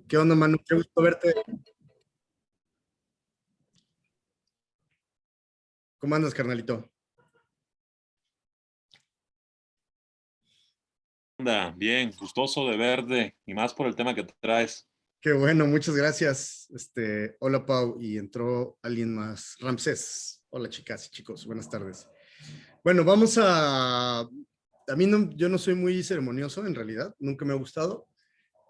¿Qué onda, Manu? Qué gusto verte. ¿Cómo andas, carnalito? Anda, bien, gustoso de verte y más por el tema que traes. Qué bueno, muchas gracias. Hola, Pau, y entró alguien más. Ramsés. Hola, chicas y chicos, buenas tardes. Bueno, vamos a... A mí no, yo no soy muy ceremonioso, en realidad, nunca me ha gustado.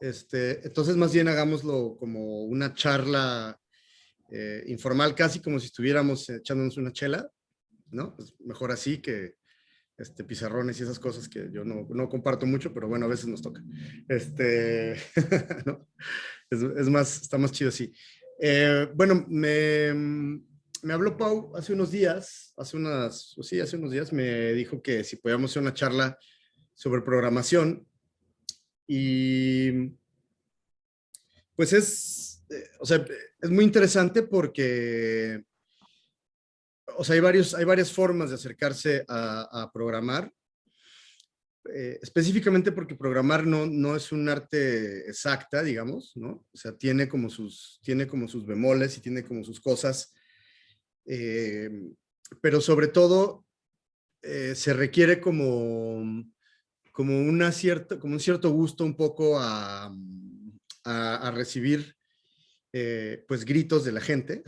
Entonces, más bien hagámoslo como una charla informal, casi como si estuviéramos echándonos una chela, ¿no? Pues mejor así que pizarrones y esas cosas que yo no comparto mucho, pero bueno, a veces nos toca. ¿No? Es más, está más chido así. Bueno, me habló Pau hace unos días, hace unos días me dijo que si podíamos hacer una charla sobre programación y pues o sea, es muy interesante porque, o sea, hay varias formas de acercarse a programar. Específicamente porque programar no es un arte exacta, digamos, ¿no? O sea, tiene como sus bemoles y tiene como sus cosas, eh, pero sobre todo se requiere como un cierto gusto un poco a recibir pues gritos de la gente,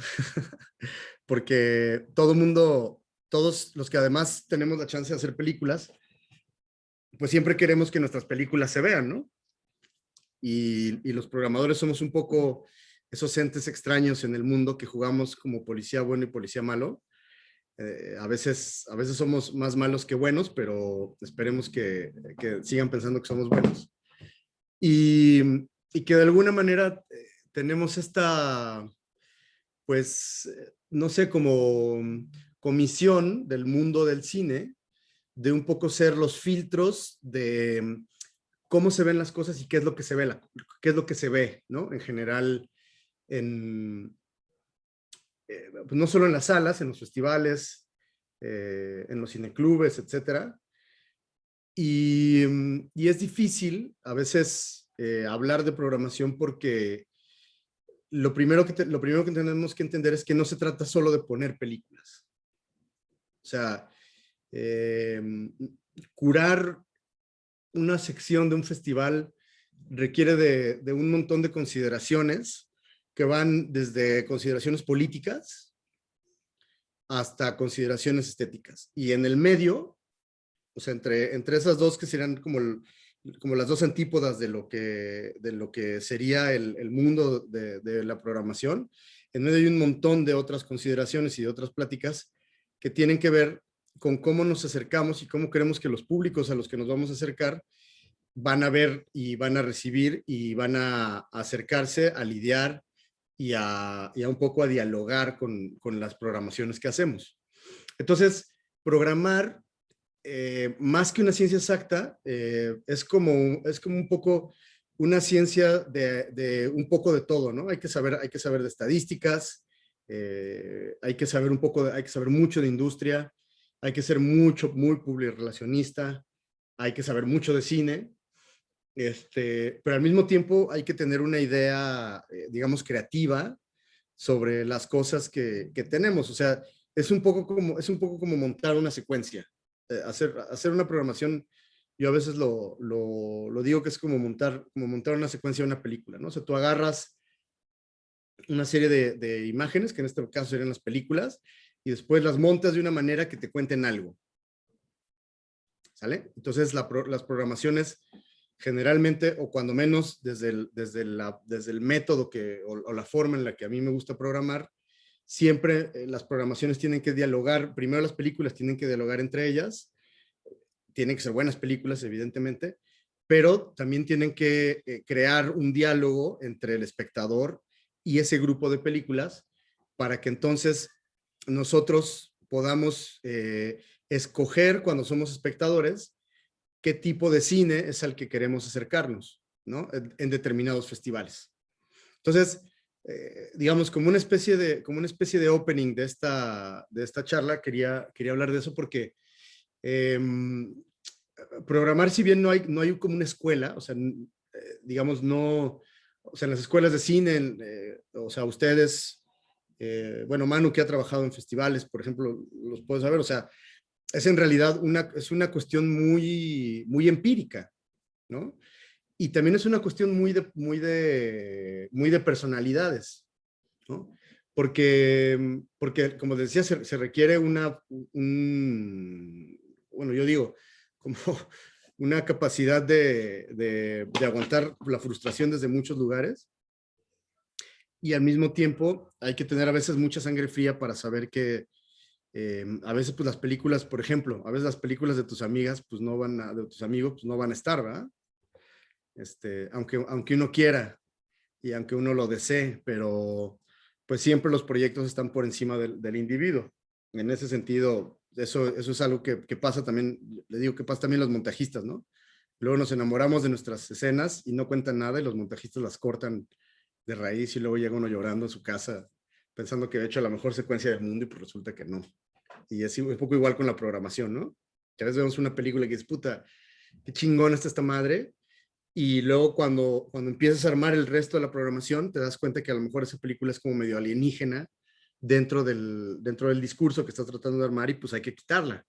porque todos los que además tenemos la chance de hacer películas, pues siempre queremos que nuestras películas se vean, ¿no? Y los programadores somos un poco esos entes extraños en el mundo que jugamos como policía bueno y policía malo. A veces somos más malos que buenos, pero esperemos que sigan pensando que somos buenos. Y, y que de alguna manera tenemos esta, pues, no sé, como comisión del mundo del cine, de un poco ser los filtros de cómo se ven las cosas y qué es lo que se ve, qué es lo que se ve, ¿no? En general, en, pues no solo en las salas, en los festivales, en los cineclubes, etcétera. Y es difícil a veces hablar de programación porque lo primero que tenemos que entender es que no se trata solo de poner películas. O sea, eh, curar una sección de un festival requiere de un montón de consideraciones que van desde consideraciones políticas hasta consideraciones estéticas. Y en el medio, o sea, entre esas dos que serían como las dos antípodas de lo que sería el mundo de la programación, en medio hay un montón de otras consideraciones y de otras pláticas que tienen que ver con cómo nos acercamos y cómo queremos que los públicos a los que nos vamos a acercar van a ver y van a recibir y van a acercarse a lidiar y a un poco a dialogar con las programaciones que hacemos. Entonces, programar, más que una ciencia exacta, es como un poco una ciencia de un poco de todo, ¿no? Hay que saber de estadísticas, hay que saber mucho de industria, hay que ser muy publirelacionista, hay que saber mucho de cine, pero al mismo tiempo hay que tener una idea, digamos, creativa sobre las cosas que tenemos. O sea, es un poco como montar una secuencia. Hacer una programación, yo a veces lo digo que es como montar una secuencia de una película, ¿no? O sea, tú agarras una serie de imágenes, que en este caso serían las películas, y después las montas de una manera que te cuenten algo. ¿Sale? Entonces, las programaciones generalmente, o cuando menos desde el método o la forma en la que a mí me gusta programar, siempre las programaciones tienen que dialogar, primero las películas tienen que dialogar entre ellas, tienen que ser buenas películas, evidentemente, pero también tienen que crear un diálogo entre el espectador y ese grupo de películas para que entonces nosotros podamos escoger cuando somos espectadores qué tipo de cine es al que queremos acercarnos, ¿no? En determinados festivales. Entonces, digamos, como una especie de opening de esta charla, quería hablar de eso porque eh, programar, si bien no hay como una escuela, o sea, digamos, o sea, en las escuelas de cine, o sea, ustedes, bueno, Manu que ha trabajado en festivales, por ejemplo, los puedes saber, o sea, es en realidad es una cuestión muy empírica, ¿no? Y también es una cuestión muy de personalidades, ¿no? Porque como decía, se requiere bueno, yo digo, como una capacidad de aguantar la frustración desde muchos lugares, y al mismo tiempo hay que tener a veces mucha sangre fría para saber que a veces pues las películas, por ejemplo, a veces las películas de tus amigas pues no de tus amigos pues no van a estar, ¿verdad? Aunque uno quiera y aunque uno lo desee, pero pues siempre los proyectos están por encima del individuo. En ese sentido, eso es algo que pasa también, le digo que pasa también los montajistas, ¿no? Luego nos enamoramos de nuestras escenas y no cuentan nada y los montajistas las cortan de raíz y luego llega uno llorando a su casa pensando que había hecho la mejor secuencia del mundo y pues resulta que no. Y es un poco igual con la programación, ¿no? Que a veces vemos una película y que es puta, qué chingón está esta madre, y luego cuando empiezas a armar el resto de la programación, te das cuenta que a lo mejor esa película es como medio alienígena dentro del discurso que estás tratando de armar y pues hay que quitarla,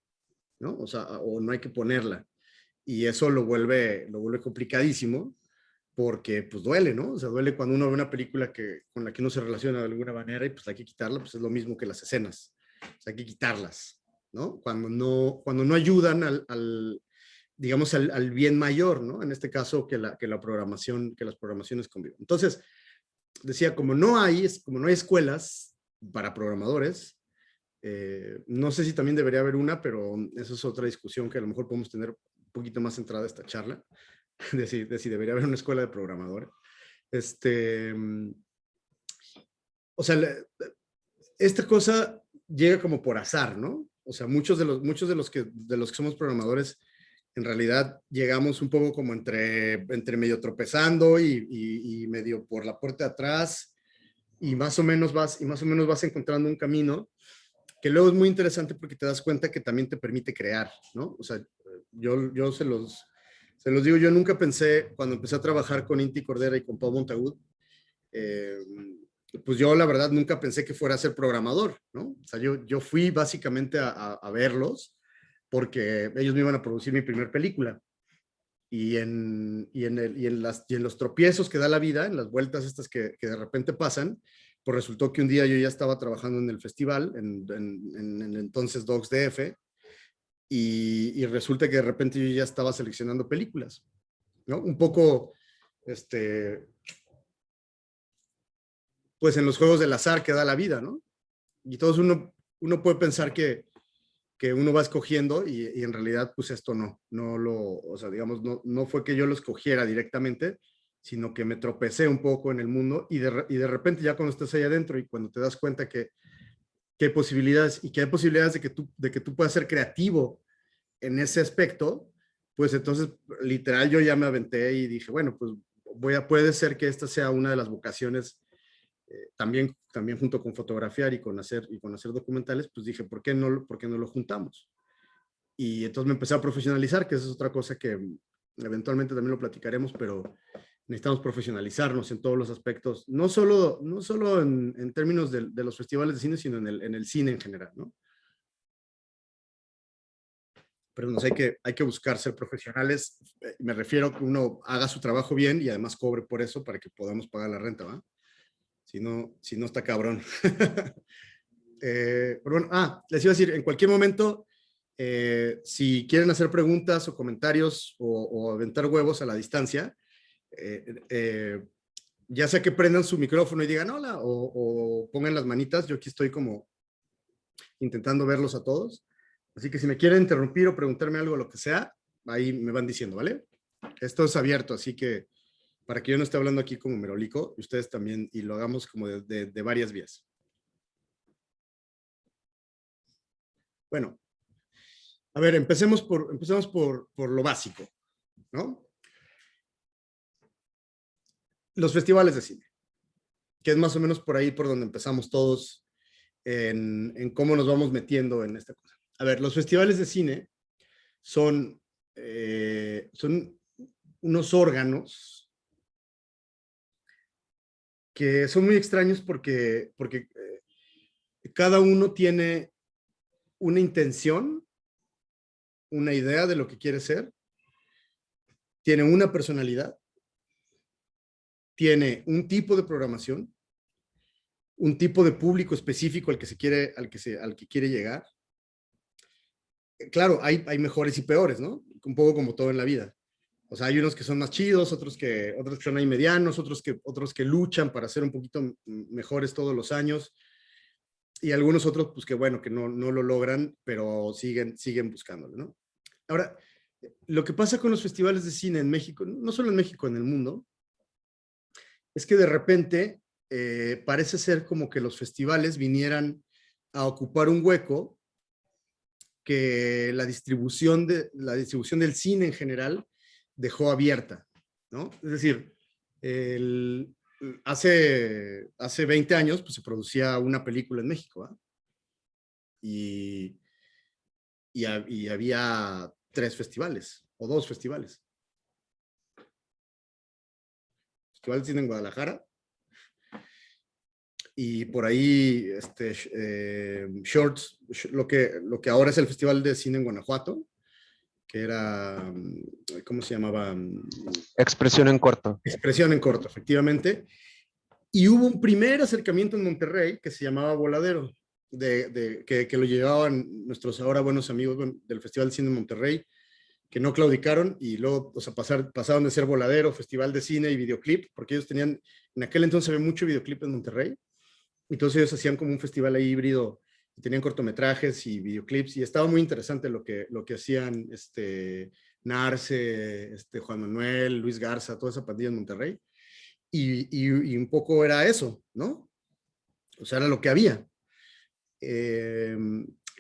¿no? O sea, o no hay que ponerla. Y eso lo vuelve complicadísimo porque pues duele, ¿no? O sea, duele cuando uno ve una película con la que uno se relaciona de alguna manera y pues hay que quitarla, pues es lo mismo que las escenas. O sea, hay que quitarlas, ¿no? Cuando no ayudan digamos, al bien mayor, ¿no? En este caso, que la programación, que las programaciones convivan. Entonces, decía, como no hay escuelas para programadores, no sé si también debería haber una, pero esa es otra discusión que a lo mejor podemos tener un poquito más centrada esta charla, de si debería haber una escuela de programadores. O sea, esta cosa llega como por azar, ¿no? O sea, muchos de los que somos programadores, en realidad llegamos un poco como entre medio tropezando y medio por la puerta de atrás, y más o menos vas encontrando un camino que luego es muy interesante porque te das cuenta que también te permite crear, ¿no? O sea, yo se los digo, yo nunca pensé, cuando empecé a trabajar con Inti Cordera y con Pau Montagut, eh, pues yo la verdad nunca pensé que fuera a ser programador, ¿no? O sea, yo fui básicamente a verlos porque ellos me iban a producir mi primer película. Y en los tropiezos que da la vida, en las vueltas estas que de repente pasan, pues resultó que un día yo ya estaba trabajando en el festival, en el entonces Docs DF, y resulta que de repente yo ya estaba seleccionando películas, ¿no? Un poco, pues en los juegos del azar que da la vida, ¿no? Y todos uno puede pensar que uno va escogiendo y en realidad pues esto o sea, digamos, no fue que yo lo escogiera directamente, sino que me tropecé un poco en el mundo y de repente ya cuando estás ahí adentro y cuando te das cuenta que hay posibilidades y que hay posibilidades de que tú puedas ser creativo en ese aspecto, pues entonces literal yo ya me aventé y dije, bueno, pues puede ser que esta sea una de las vocaciones también junto con fotografiar y con hacer documentales, pues dije, ¿por qué no lo juntamos? Y entonces me empecé a profesionalizar, que esa es otra cosa que eventualmente también lo platicaremos, pero necesitamos profesionalizarnos en todos los aspectos, no solo en términos de los festivales de cine, sino en el cine en general, ¿no? Pero hay que buscar ser profesionales, me refiero a que uno haga su trabajo bien y además cobre por eso para que podamos pagar la renta, ¿va? Si no está cabrón. Pero bueno, les iba a decir, en cualquier momento, si quieren hacer preguntas o comentarios o aventar huevos a la distancia, eh, eh, ya sea que prendan su micrófono y digan hola o pongan las manitas, yo aquí estoy como intentando verlos a todos. Así que si me quieren interrumpir o preguntarme algo, lo que sea, ahí me van diciendo, ¿vale? Esto es abierto, así que para que yo no esté hablando aquí como merolico, ustedes también, y lo hagamos como de varias vías. Bueno, a ver, empecemos por lo básico, ¿no? Los festivales de cine, que es más o menos por ahí por donde empezamos todos en cómo nos vamos metiendo en esta cosa. A ver, los festivales de cine son unos órganos que son muy extraños porque cada uno tiene una intención, una idea de lo que quiere ser, tiene una personalidad, tiene un tipo de programación, un tipo de público específico al que quiere llegar. Claro, hay mejores y peores, ¿no? Un poco como todo en la vida. O sea, hay unos que son más chidos, otros que son ahí medianos, otros que luchan para ser un poquito mejores todos los años, y algunos otros, pues que bueno, que no lo logran, pero siguen buscándolo, ¿no? Ahora, lo que pasa con los festivales de cine en México, no solo en México, en el mundo, es que de repente parece ser como que los festivales vinieran a ocupar un hueco que la distribución del cine en general dejó abierta, ¿no? Es decir, hace 20 años pues, se producía una película en México, ¿eh? Y había 3 festivales o 2 festivales. Festival de Cine en Guadalajara, y por ahí Shorts, lo que ahora es el Festival de Cine en Guanajuato, que era, ¿cómo se llamaba? Expresión en corto. Expresión en corto, efectivamente. Y hubo un primer acercamiento en Monterrey que se llamaba Voladero, que lo llevaban nuestros ahora buenos amigos del Festival de Cine de Monterrey, que no claudicaron y luego, o sea, pasaron de ser Voladero, Festival de Cine y Videoclip, porque ellos tenían, en aquel entonces había mucho videoclip en Monterrey. Entonces ellos hacían como un festival ahí híbrido, y tenían cortometrajes y videoclips, y estaba muy interesante lo que hacían Narce, Juan Manuel, Luis Garza, toda esa pandilla en Monterrey, y un poco era eso, ¿no? O sea, era lo que había.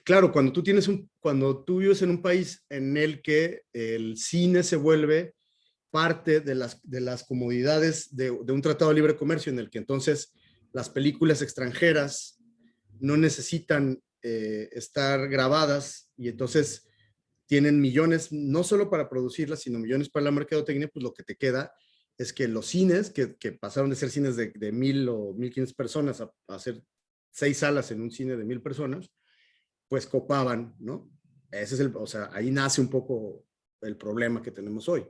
Claro, cuando tú vives en un país en el que el cine se vuelve parte de las comodidades de un tratado de libre comercio, en el que entonces las películas extranjeras no necesitan estar grabadas, y entonces tienen millones, no solo para producirlas, sino millones para la mercadotecnia, pues lo que te queda es que los cines, que pasaron de ser cines de 1,000 o 1,500 personas a hacer 6 salas en un cine de 1,000 personas, pues copaban, ¿no? O sea, ahí nace un poco el problema que tenemos hoy.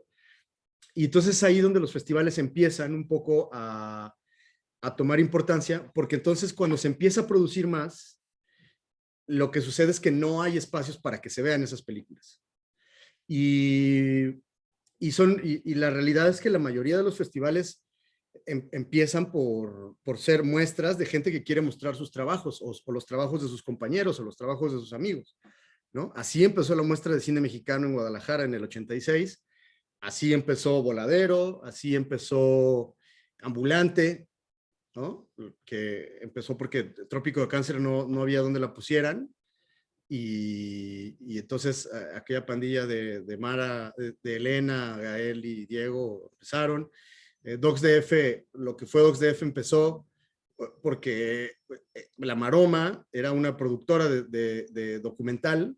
Y entonces ahí donde los festivales empiezan un poco a tomar importancia, porque entonces cuando se empieza a producir más, lo que sucede es que no hay espacios para que se vean esas películas. Y la realidad es que la mayoría de los festivales empiezan por ser muestras de gente que quiere mostrar sus trabajos, o los trabajos de sus compañeros, o los trabajos de sus amigos, ¿no? Así empezó la muestra de cine mexicano en Guadalajara en el 86, así empezó Voladero, así empezó Ambulante, ¿no? Que empezó porque Trópico de Cáncer no había donde la pusieran, y entonces aquella pandilla de Mara, de Elena, Gael y Diego empezaron. Docs DF, lo que fue Docs DF empezó porque La Maroma era una productora de documental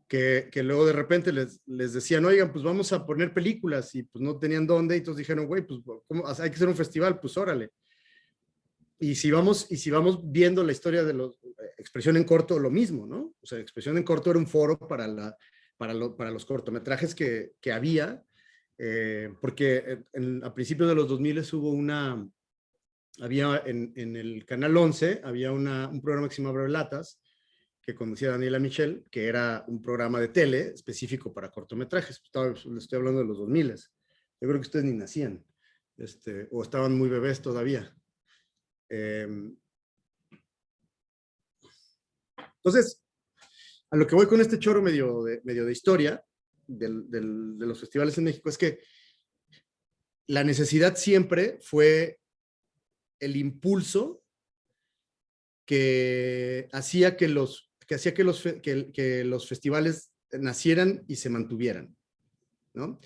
que luego de repente les decían, oigan, pues vamos a poner películas, y pues no tenían dónde, y entonces dijeron, güey, pues ¿cómo? Hay que hacer un festival, pues órale. Y si vamos viendo la historia de Expresión en Corto, lo mismo, ¿no? O sea, Expresión en Corto era un foro para los cortometrajes que había, porque a principios de los 2000 había en el Canal 11, había un programa que se llamaba Brevelatas, que conducía Daniela Michel, que era un programa de tele específico para cortometrajes. Le estoy hablando de los 2000. Yo creo que ustedes ni nacían, o estaban muy bebés todavía. Entonces, a lo que voy con este choro medio de historia de los festivales en México es que la necesidad siempre fue el impulso que hacía que los festivales nacieran y se mantuvieran, ¿no?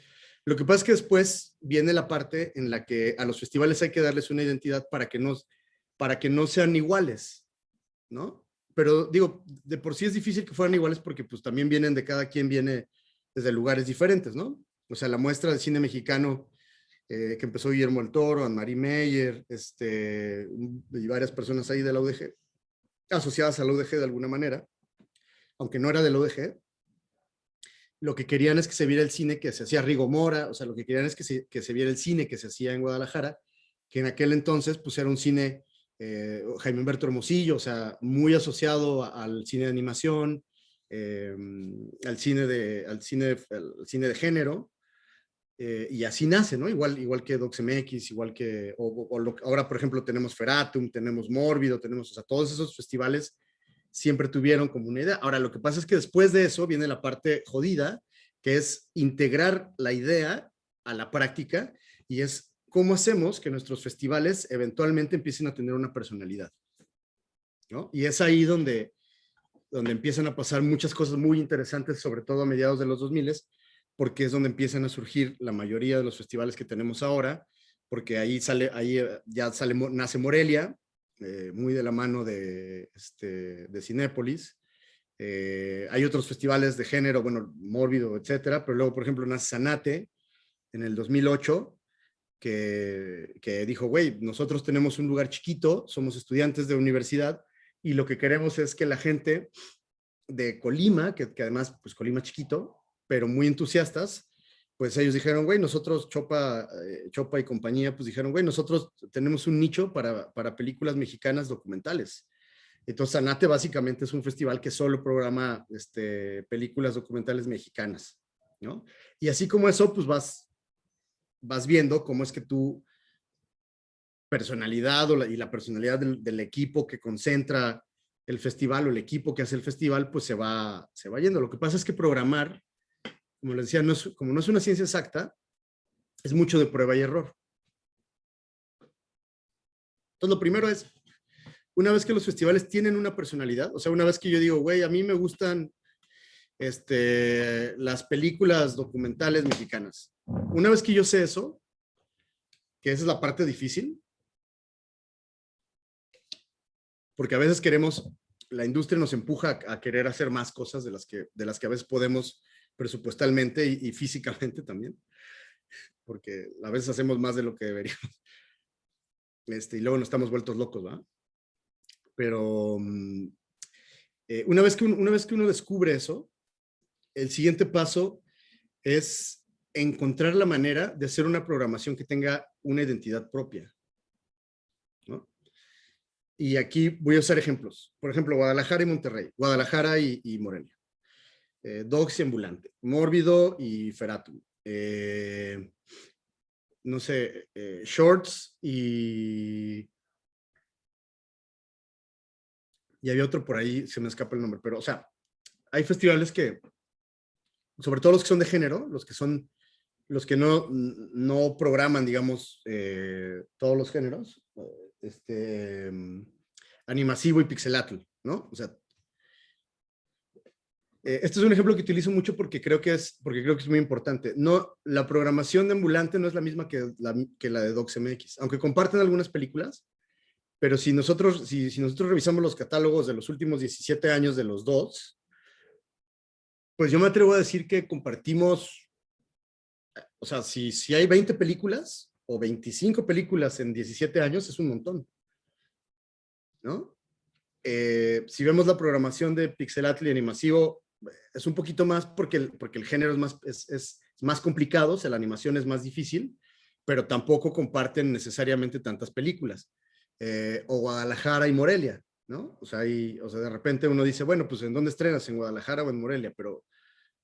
Lo que pasa es que después viene la parte en la que a los festivales hay que darles una identidad para que no sean iguales, ¿no? Pero digo, de por sí es difícil que fueran iguales, porque pues también cada quien viene desde lugares diferentes, ¿no? O sea, la muestra de cine mexicano que empezó Guillermo del Toro, Anne-Marie Meyer, y varias personas ahí de la UDG, asociadas a la UDG de alguna manera, aunque no era de la UDG. Lo que querían es que se viera el cine que se hacía Rigo Mora, o sea, lo que querían es que se viera el cine que se hacía en Guadalajara, que en aquel entonces pues era un cine, Jaime Humberto Hermosillo, o sea, muy asociado al cine de animación, al cine de género, y así nace, ¿no? Igual que DocsMX, igual que, ahora por ejemplo tenemos Feratum, tenemos Mórbido, tenemos, o sea, todos esos festivales siempre tuvieron como una idea. Ahora, lo que pasa es que después de eso viene la parte jodida, que es integrar la idea a la práctica, y es cómo hacemos que nuestros festivales eventualmente empiecen a tener una personalidad, ¿no? Y es ahí donde empiezan a pasar muchas cosas muy interesantes, sobre todo a mediados de los 2000, porque es donde empiezan a surgir la mayoría de los festivales que tenemos ahora, porque ahí nace Morelia, muy de la mano de Cinépolis. Hay otros festivales de género, bueno, Mórbido, etcétera, pero luego, por ejemplo, nace Zanate en el 2008, que dijo, güey, nosotros tenemos un lugar chiquito, somos estudiantes de universidad, y lo que queremos es que la gente de Colima, que además, pues Colima chiquito, pero muy entusiastas, pues ellos dijeron, güey, nosotros, Chopa y compañía, pues dijeron, güey, nosotros tenemos un nicho para películas mexicanas documentales. Entonces, Zanate básicamente es un festival que solo programa películas documentales mexicanas, ¿no? Y así como eso, pues vas viendo cómo es que tu personalidad y la personalidad del equipo que concentra el festival o el equipo que hace el festival, pues se va yendo. Lo que pasa es que programar, como les decía, como no es una ciencia exacta, es mucho de prueba y error. Entonces, lo primero es, una vez que los festivales tienen una personalidad, o sea, una vez que yo digo, güey, a mí me gustan las películas documentales mexicanas. Una vez que yo sé eso, que esa es la parte difícil, porque a veces la industria nos empuja a querer hacer más cosas de las que a veces podemos presupuestalmente y físicamente también, porque a veces hacemos más de lo que deberíamos. Y luego nos estamos vueltos locos, ¿va? Pero una vez que uno descubre eso, el siguiente paso es encontrar la manera de hacer una programación que tenga una identidad propia, ¿no? Y aquí voy a usar ejemplos. Por ejemplo, Guadalajara y Monterrey, Guadalajara y Morelia. Docs y Ambulante, Mórbido y Feratum. No sé, Shorts y había otro por ahí, se me escapa el nombre, pero, o sea, hay festivales que, sobre todo los que son de género, los que no programan, digamos, todos los géneros, animasivo y pixelatl, ¿no? O sea, este es un ejemplo que utilizo mucho porque creo que es muy importante. No, la programación de Ambulante no es la misma que la de DocsMX, aunque comparten algunas películas, pero si nosotros revisamos los catálogos de los últimos 17 años de los dos, pues yo me atrevo a decir que compartimos, o sea, si hay 20 películas o 25 películas en 17 años, es un montón, ¿no? Si vemos la programación de Pixelatl y Animasivo, es un poquito más porque el género es más complicado, o sea, la animación es más difícil, pero tampoco comparten necesariamente tantas películas. O Guadalajara y Morelia, ¿no? O sea, de repente uno dice, bueno, pues ¿en dónde estrenas? ¿En Guadalajara o en Morelia? Pero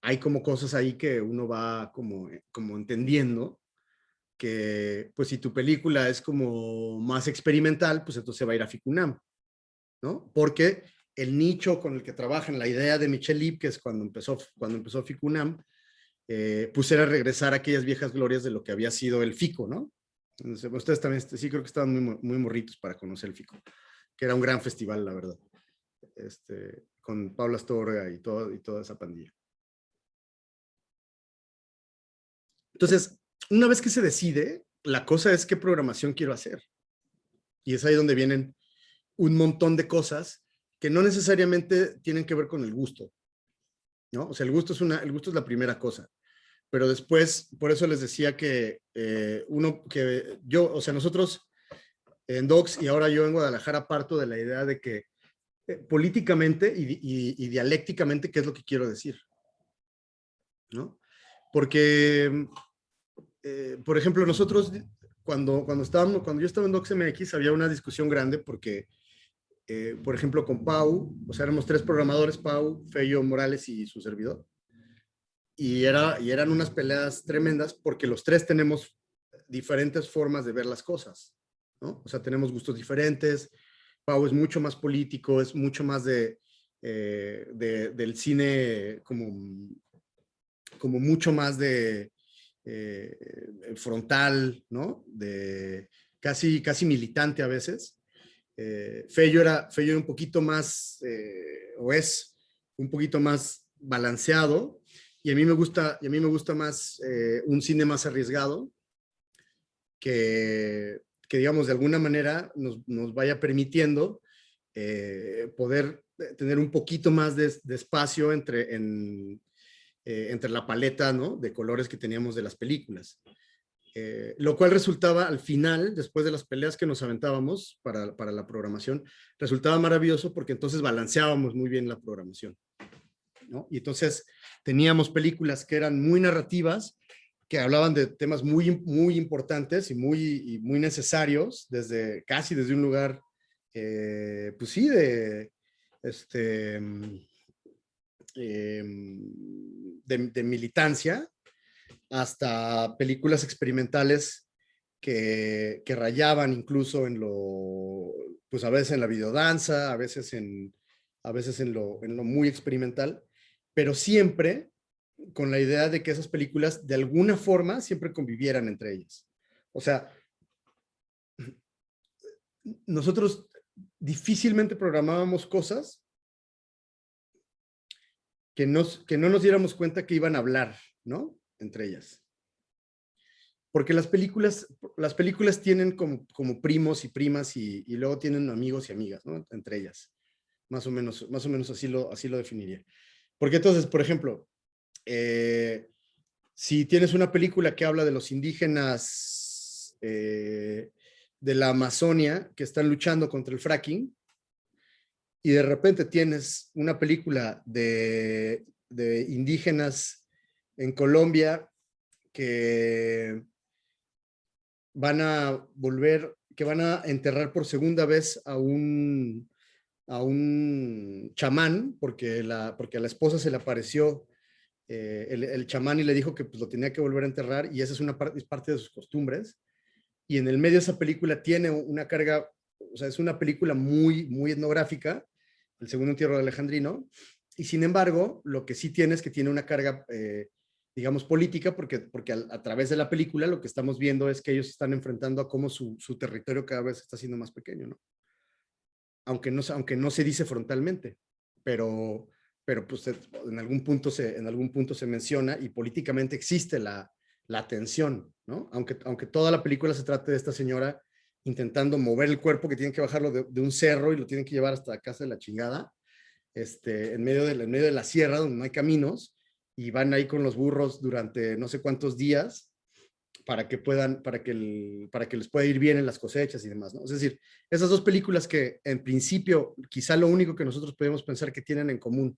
hay como cosas ahí que uno va como entendiendo que, pues si tu película es como más experimental, pues entonces va a ir a Ficunam, ¿no? Porque el nicho con el que trabajan, la idea de Michel Ipkiss cuando empezó Ficunam, pues era regresar a aquellas viejas glorias de lo que había sido el FICO, ¿no? Entonces, ustedes también, sí creo que estaban muy, muy morritos para conocer el FICO, que era un gran festival, la verdad, con Paula Astorga y toda esa pandilla. Entonces, una vez que se decide, la cosa es qué programación quiero hacer. Y es ahí donde vienen un montón de cosas que no necesariamente tienen que ver con el gusto, ¿no? O sea, el gusto es la primera cosa. pero después, por eso les decía que nosotros en Docs y ahora yo en Guadalajara parto de la idea de que políticamente y dialécticamente, ¿qué es lo que quiero decir? ¿No? Porque, por ejemplo, nosotros, cuando yo estaba en Docs MX, había una discusión grande porque, por ejemplo, con Pau, o sea, éramos 3 programadores, Pau, Feyo Morales y su servidor, y eran unas peleas tremendas porque los 3 tenemos diferentes formas de ver las cosas, ¿no? O sea, tenemos gustos diferentes. Pau es mucho más político, es mucho más del cine como mucho más de frontal, ¿no? De casi militante a veces. Feyo era un poquito más, o es un poquito más balanceado, y a mí me gusta más un cine más arriesgado, que digamos, de alguna manera nos vaya permitiendo poder tener un poquito más de espacio entre la paleta, ¿no?, de colores que teníamos de las películas. Lo cual resultaba al final, después de las peleas que nos aventábamos para la programación, resultaba maravilloso porque entonces balanceábamos muy bien la programación, ¿no? Y entonces teníamos películas que eran muy narrativas, que hablaban de temas muy importantes y muy necesarios, casi desde un lugar, pues sí, de militancia, hasta películas experimentales que rayaban incluso pues a veces en la videodanza, a veces en lo muy experimental, pero siempre con la idea de que esas películas de alguna forma siempre convivieran entre ellas. O sea, nosotros difícilmente programábamos cosas que no nos diéramos cuenta que iban a hablar, ¿no?, entre ellas. Porque las películas tienen como primos y primas y luego tienen amigos y amigas, ¿no?, entre ellas. Más o menos así lo definiría. Porque entonces, por ejemplo, si tienes una película que habla de los indígenas de la Amazonia que están luchando contra el fracking, y de repente tienes una película de indígenas en Colombia que van a enterrar por segunda vez a un chamán, porque a la esposa se le apareció el chamán y le dijo que pues, lo tenía que volver a enterrar, y esa es parte de sus costumbres. Y en el medio de esa película tiene una carga, o sea, es una película muy etnográfica, El segundo entierro de Alejandrino, y sin embargo, lo que sí tiene es que tiene una carga, digamos, política, porque a través de la película lo que estamos viendo es que ellos están enfrentando a cómo su territorio cada vez está siendo más pequeño, ¿no? Aunque no se dice frontalmente, pero pues en algún punto se menciona, y políticamente existe la tensión, ¿no? Aunque toda la película se trate de esta señora intentando mover el cuerpo, que tienen que bajarlo de un cerro y lo tienen que llevar hasta la casa de la chingada, en medio de la sierra donde no hay caminos, y van ahí con los burros durante no sé cuántos días para que les pueda ir bien en las cosechas y demás, ¿no? Es decir, esas dos películas que en principio quizá lo único que nosotros podemos pensar que tienen en común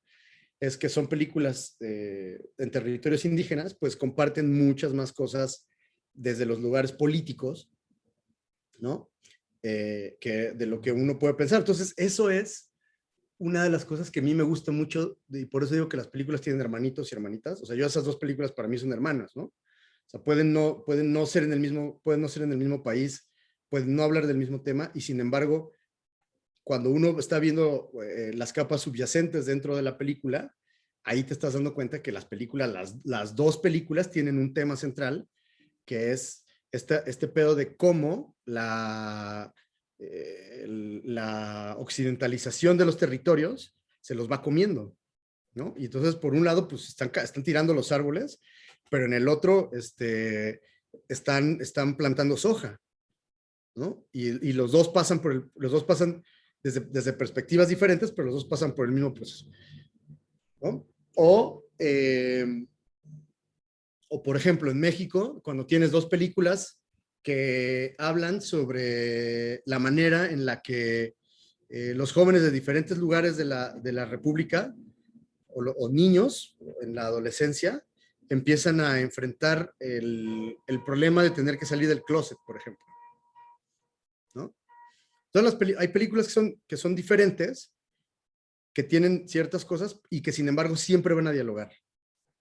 es que son películas en territorios indígenas, pues comparten muchas más cosas desde los lugares políticos, ¿no? Que de lo que uno puede pensar. Entonces, eso es una de las cosas que a mí me gusta mucho, y por eso digo que las películas tienen hermanitos y hermanitas. O sea, esas dos películas para mí son hermanas, ¿no? O sea, pueden no ser en el mismo país, pueden no hablar del mismo tema, y sin embargo, cuando uno está viendo las capas subyacentes dentro de la película, ahí te estás dando cuenta que las dos películas tienen un tema central, que es este pedo de cómo la occidentalización de los territorios se los va comiendo, ¿no? Y entonces, por un lado, pues están tirando los árboles, pero en el otro están plantando soja, ¿no? Y los dos pasan desde perspectivas diferentes, pero los dos pasan por el mismo proceso, ¿no? O O por ejemplo, en México, cuando tienes dos películas que hablan sobre la manera en la que los jóvenes de diferentes lugares de la República o niños en la adolescencia empiezan a enfrentar el problema de tener que salir del closet, por ejemplo, ¿no? Entonces hay películas que son diferentes, que tienen ciertas cosas y que sin embargo siempre van a dialogar,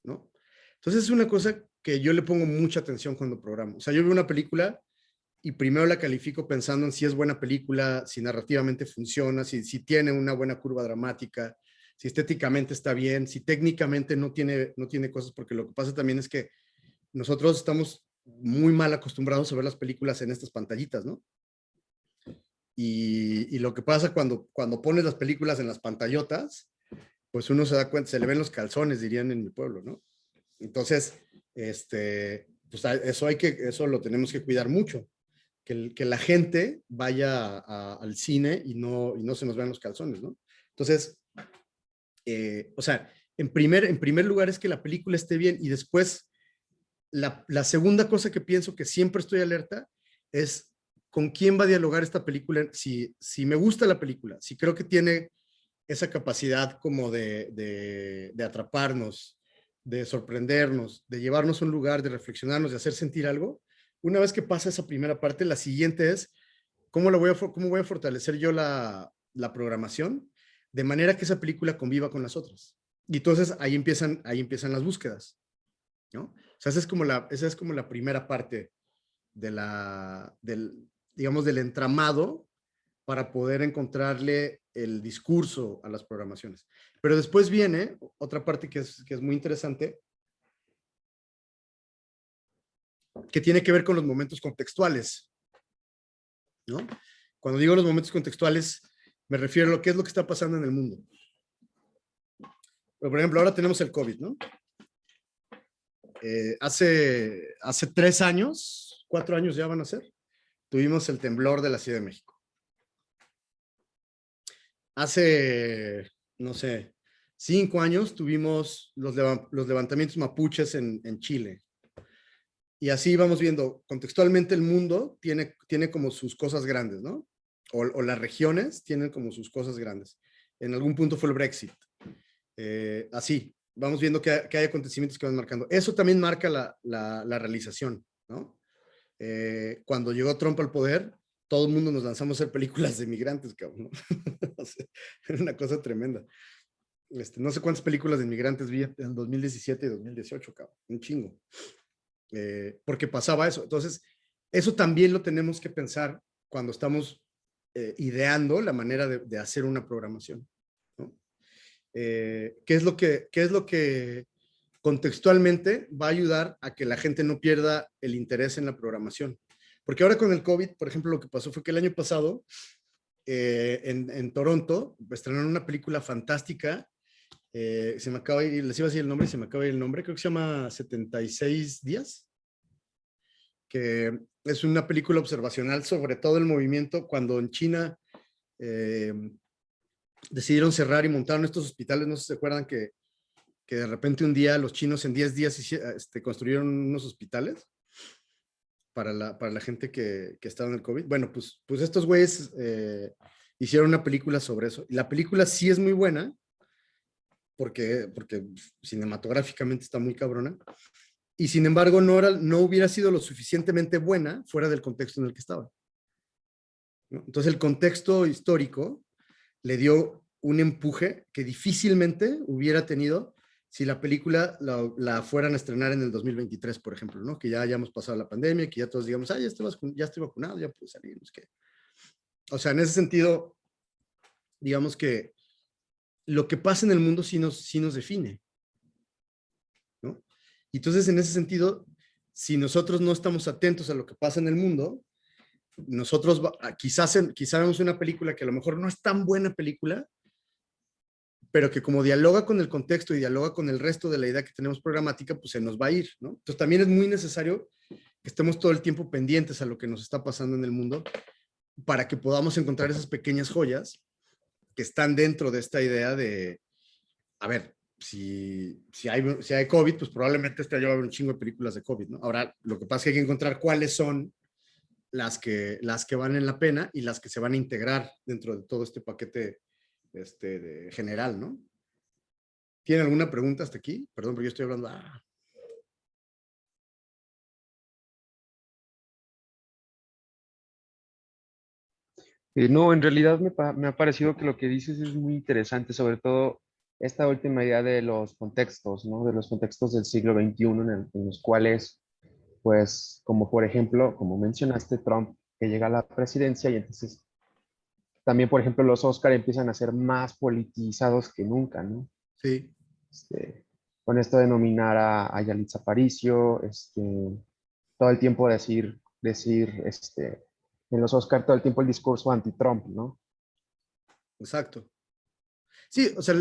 ¿no? Entonces es una cosa que yo le pongo mucha atención cuando programo. O sea, yo veo una película y primero la califico pensando en si es buena película, si narrativamente funciona, si tiene una buena curva dramática, si estéticamente está bien, si técnicamente no tiene cosas, porque lo que pasa también es que nosotros estamos muy mal acostumbrados a ver las películas en estas pantallitas, ¿no? Y lo que pasa cuando pones las películas en las pantallotas, pues uno se da cuenta, se le ven los calzones, dirían en mi pueblo, ¿no? Entonces, pues eso lo tenemos que cuidar mucho, que la gente vaya al cine y no se nos vean los calzones, ¿no? Entonces, o sea, en primer lugar es que la película esté bien, y después la segunda cosa que pienso, que siempre estoy alerta, es con quién va a dialogar esta película. Si me gusta la película, si creo que tiene esa capacidad como de atraparnos, de sorprendernos, de llevarnos a un lugar, de reflexionarnos, de hacer sentir algo. Una vez que pasa esa primera parte, la siguiente es cómo voy a fortalecer yo la programación de manera que esa película conviva con las otras. Y entonces ahí empiezan las búsquedas, ¿no? O sea, esa es como la primera parte digamos, del entramado para poder encontrarle el discurso a las programaciones. Pero después viene otra parte que es muy interesante, que tiene que ver con los momentos contextuales, ¿no? Cuando digo los momentos contextuales, me refiero a lo que es lo que está pasando en el mundo. Pero, por ejemplo, ahora tenemos el COVID, ¿no? Hace 3 años, 4 años ya van a ser, tuvimos el temblor de la Ciudad de México. Hace, no sé, 5 años tuvimos los levantamientos mapuches en Chile. Y así vamos viendo, contextualmente el mundo tiene como sus cosas grandes, ¿no? O las regiones tienen como sus cosas grandes. En algún punto fue el Brexit. Así, vamos viendo que hay acontecimientos que van marcando. Eso también marca la realización, ¿no? Cuando llegó Trump al poder, todo el mundo nos lanzamos a hacer películas de migrantes, cabrón, ¿no? O sea, era una cosa tremenda. No sé cuántas películas de inmigrantes vi en 2017 y 2018, cabrón, un chingo. Porque pasaba eso. Entonces, eso también lo tenemos que pensar cuando estamos ideando la manera de hacer una programación, ¿no? ¿Qué es lo que contextualmente va a ayudar a que la gente no pierda el interés en la programación? Porque ahora con el COVID, por ejemplo, lo que pasó fue que el año pasado en Toronto estrenaron una película fantástica. Se me acaba de ir, les iba a decir el nombre, se me acaba de ir el nombre, creo que se llama 76 días, que es una película observacional sobre todo el movimiento cuando en China decidieron cerrar y montaron estos hospitales. No sé si se acuerdan que de repente un día los chinos en 10 días construyeron unos hospitales para la gente que estaba en el COVID. Bueno, pues estos güeyes hicieron una película sobre eso. Y la película sí es muy buena, porque cinematográficamente está muy cabrona, y sin embargo no hubiera sido lo suficientemente buena fuera del contexto en el que estaba, ¿no? Entonces el contexto histórico le dio un empuje que difícilmente hubiera tenido si la película la fueran a estrenar en el 2023, por ejemplo, ¿no? Que ya hayamos pasado la pandemia, que ya todos digamos, ya estoy vacunado, ya puedo salir, no sé qué. O sea, en ese sentido, digamos que lo que pasa en el mundo sí nos define, ¿no? Y entonces, en ese sentido, si nosotros no estamos atentos a lo que pasa en el mundo, nosotros quizás vemos una película que a lo mejor no es tan buena película, pero que como dialoga con el contexto y dialoga con el resto de la idea que tenemos programática, pues se nos va a ir, ¿no? Entonces también es muy necesario que estemos todo el tiempo pendientes a lo que nos está pasando en el mundo para que podamos encontrar esas pequeñas joyas que están dentro de esta idea de, a ver, si hay COVID, pues probablemente este año va a haber un chingo de películas de COVID, ¿no? Ahora, lo que pasa es que hay que encontrar cuáles son las que valen la pena y las que se van a integrar dentro de todo este paquete general, ¿no? ¿Tiene alguna pregunta hasta aquí? Perdón, porque yo estoy hablando. No, en realidad me ha parecido que lo que dices es muy interesante, sobre todo esta última idea de los contextos, ¿no? De los contextos del siglo XXI en los cuales, pues, como por ejemplo, como mencionaste, Trump, que llega a la presidencia y entonces también, por ejemplo, los Oscar empiezan a ser más politizados que nunca, ¿no? Sí. Con esto de nominar a Yalitza Aparicio, todo el tiempo decir, en los Oscar todo el tiempo el discurso anti-Trump, ¿no? Exacto. Sí, o sea,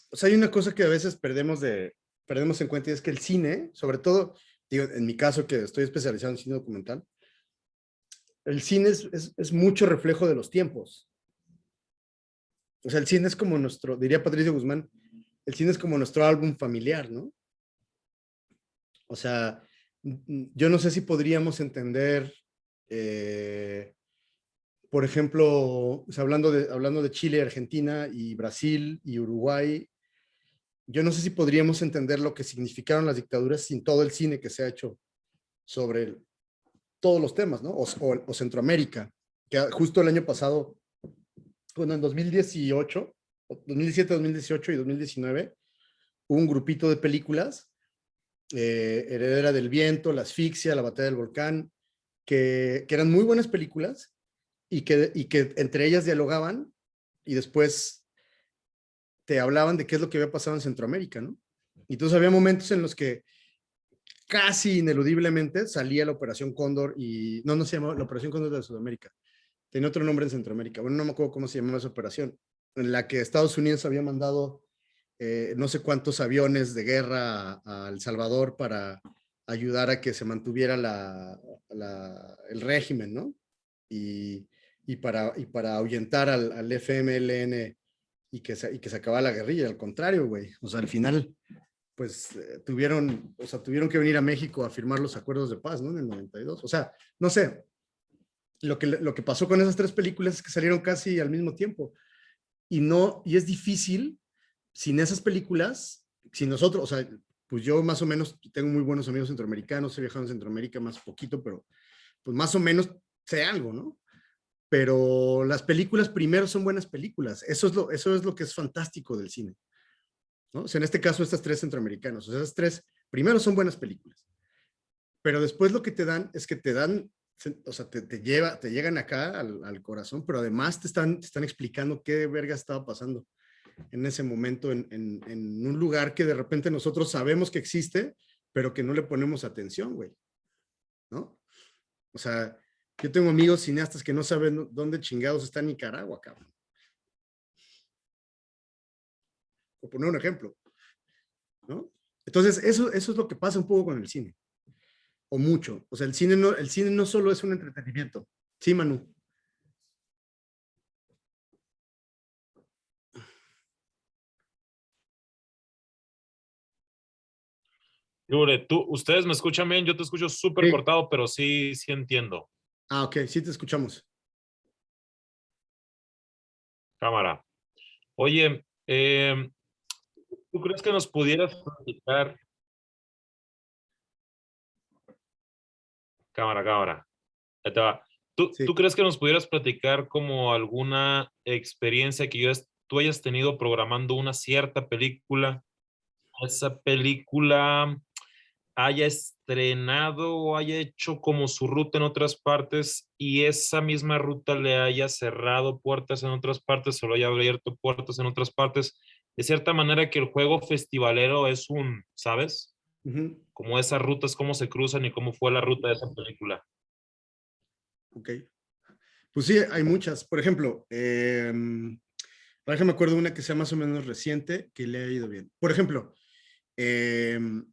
o sea, hay una cosa que a veces perdemos en cuenta y es que el cine, sobre todo, digo, en mi caso que estoy especializado en cine documental, el cine es mucho reflejo de los tiempos. O sea, el cine es como nuestro, diría Patricio Guzmán, el cine es como nuestro álbum familiar, ¿no? O sea, yo no sé si podríamos entender, por ejemplo, o sea, hablando de Chile, Argentina y Brasil y Uruguay, yo no sé si podríamos entender lo que significaron las dictaduras sin todo el cine que se ha hecho sobre todos los temas, ¿no? O Centroamérica, que justo el año pasado, bueno, en 2018, 2017, 2018 y 2019, hubo un grupito de películas, Heredera del Viento, La Asfixia, La Batalla del Volcán, que eran muy buenas películas y que entre ellas dialogaban y después te hablaban de qué es lo que había pasado en Centroamérica, ¿no? Y entonces había momentos en los que casi ineludiblemente salía la Operación Cóndor y no se llamaba la Operación Cóndor de Sudamérica, tenía otro nombre en Centroamérica, bueno, no me acuerdo cómo se llamaba esa operación, en la que Estados Unidos había mandado no sé cuántos aviones de guerra a El Salvador para ayudar a que se mantuviera el régimen, ¿no? Y para ahuyentar al FMLN y que se acabara la guerrilla, al contrario, güey. O sea, al final, pues tuvieron que venir a México a firmar los acuerdos de paz, ¿no? En el 92. O sea, no sé, lo que pasó con esas tres películas es que salieron casi al mismo tiempo. Y es difícil sin esas películas, sin nosotros, o sea, pues yo más o menos tengo muy buenos amigos centroamericanos, he viajado en Centroamérica más poquito, pero pues más o menos sé algo, ¿no? Pero las películas primero son buenas películas, eso es lo que es fantástico del cine, ¿no? O sea, en este caso estas tres centroamericanos, o sea, esas tres primero son buenas películas, pero después lo que te dan es que te dan, o sea, te llegan acá al corazón, pero además te están explicando qué verga estaba pasando en ese momento en un lugar que de repente nosotros sabemos que existe, pero que no le ponemos atención, güey, ¿no? O sea, yo tengo amigos cineastas que no saben dónde chingados está Nicaragua, cabrón. Por poner un ejemplo, ¿no? Entonces, eso es lo que pasa un poco con el cine, o mucho. O sea, el cine no solo es un entretenimiento. Sí, Manu. Ustedes me escuchan bien, yo te escucho súper Sí. cortado, pero sí entiendo. Ah, ok, sí te escuchamos. Cámara. Oye, ¿tú crees que nos pudieras platicar? Cámara. Ahí te va. ¿Tú Sí. crees que nos pudieras platicar como alguna experiencia que tú hayas tenido programando una cierta película? Esa película haya estrenado o haya hecho como su ruta en otras partes y esa misma ruta le haya cerrado puertas en otras partes o le haya abierto puertas en otras partes. De cierta manera que el juego festivalero es ¿sabes? Uh-huh. Como esas rutas, cómo se cruzan y cómo fue la ruta de esa película. Ok. Pues sí, hay muchas. Por ejemplo, me acuerdo de una que sea más o menos reciente que le ha ido bien. Por ejemplo, el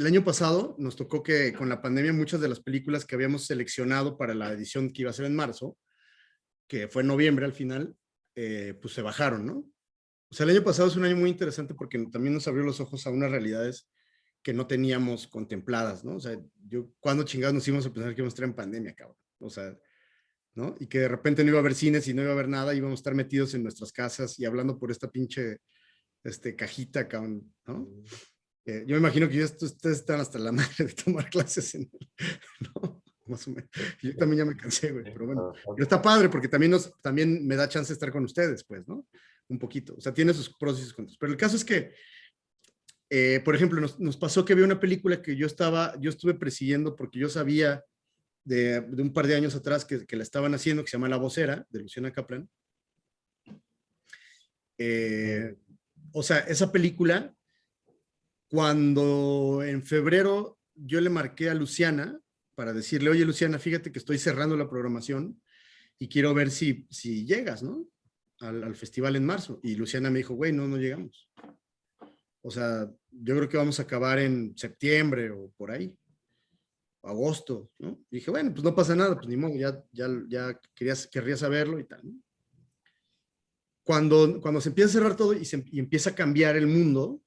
año pasado nos tocó que con la pandemia muchas de las películas que habíamos seleccionado para la edición que iba a ser en marzo, que fue en noviembre al final, pues se bajaron, ¿no? O sea, el año pasado es un año muy interesante porque también nos abrió los ojos a unas realidades que no teníamos contempladas, ¿no? O sea, ¿cuándo chingados nos íbamos a pensar que íbamos a estar en pandemia, cabrón? O sea, ¿no? Y que de repente no iba a haber cines y no iba a haber nada, íbamos a estar metidos en nuestras casas y hablando por esta pinche cajita, cabrón, ¿no? Yo me imagino que ustedes están hasta la madre de tomar clases, ¿no? Más o menos. Yo también ya me cansé, güey, pero bueno. Pero está padre porque también me da chance de estar con ustedes, pues, ¿no? Un poquito. O sea, tiene sus pros y sus contras. Pero el caso es que, por ejemplo, nos pasó que había una película que yo estuve persiguiendo porque yo sabía de un par de años atrás que la estaban haciendo, que se llama La Vocera, de Luciana Kaplan. O sea, esa película, cuando en febrero yo le marqué a Luciana para decirle, oye, Luciana, fíjate que estoy cerrando la programación y quiero ver si llegas, ¿no? Al festival en marzo. Y Luciana me dijo, güey, no llegamos. O sea, yo creo que vamos a acabar en septiembre o por ahí. Agosto, ¿no? Y dije, bueno, pues no pasa nada, pues ni modo, ya querría saberlo y tal, ¿no? Cuando se empieza a cerrar todo y empieza a cambiar el mundo,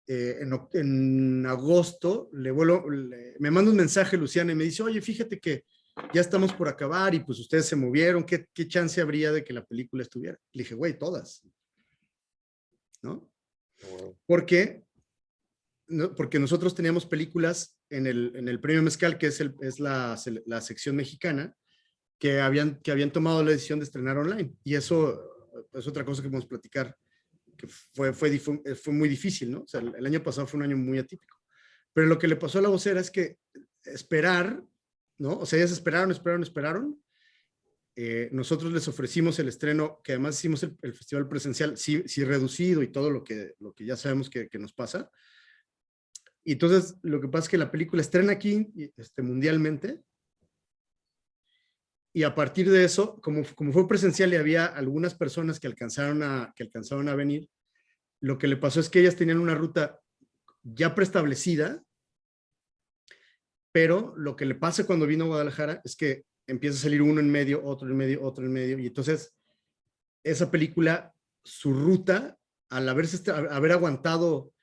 en agosto me manda un mensaje Luciana y me dice, oye, fíjate que ya estamos por acabar y pues ustedes se movieron, ¿qué chance habría de que la película estuviera? Le dije, güey, todas, ¿no? Porque nosotros teníamos películas en el Premio Mezcal, que es la sección mexicana, que habían tomado la decisión de estrenar online. Y eso es otra cosa que vamos a platicar, que fue muy difícil, ¿no? O sea, el año pasado fue un año muy atípico. Pero lo que le pasó a La Vocera es que esperar, ¿no? O sea, ellas esperaron. Nosotros les ofrecimos el estreno, que además hicimos el festival presencial, sí reducido y todo lo que ya sabemos que nos pasa. Y entonces lo que pasa es que la película estrena aquí mundialmente, y a partir de eso, como fue presencial y había algunas personas que alcanzaron a venir, lo que le pasó es que ellas tenían una ruta ya preestablecida, pero lo que le pasa cuando vino a Guadalajara es que empieza a salir uno en medio, otro en medio, otro en medio, y entonces esa película, su ruta, al haber aguantado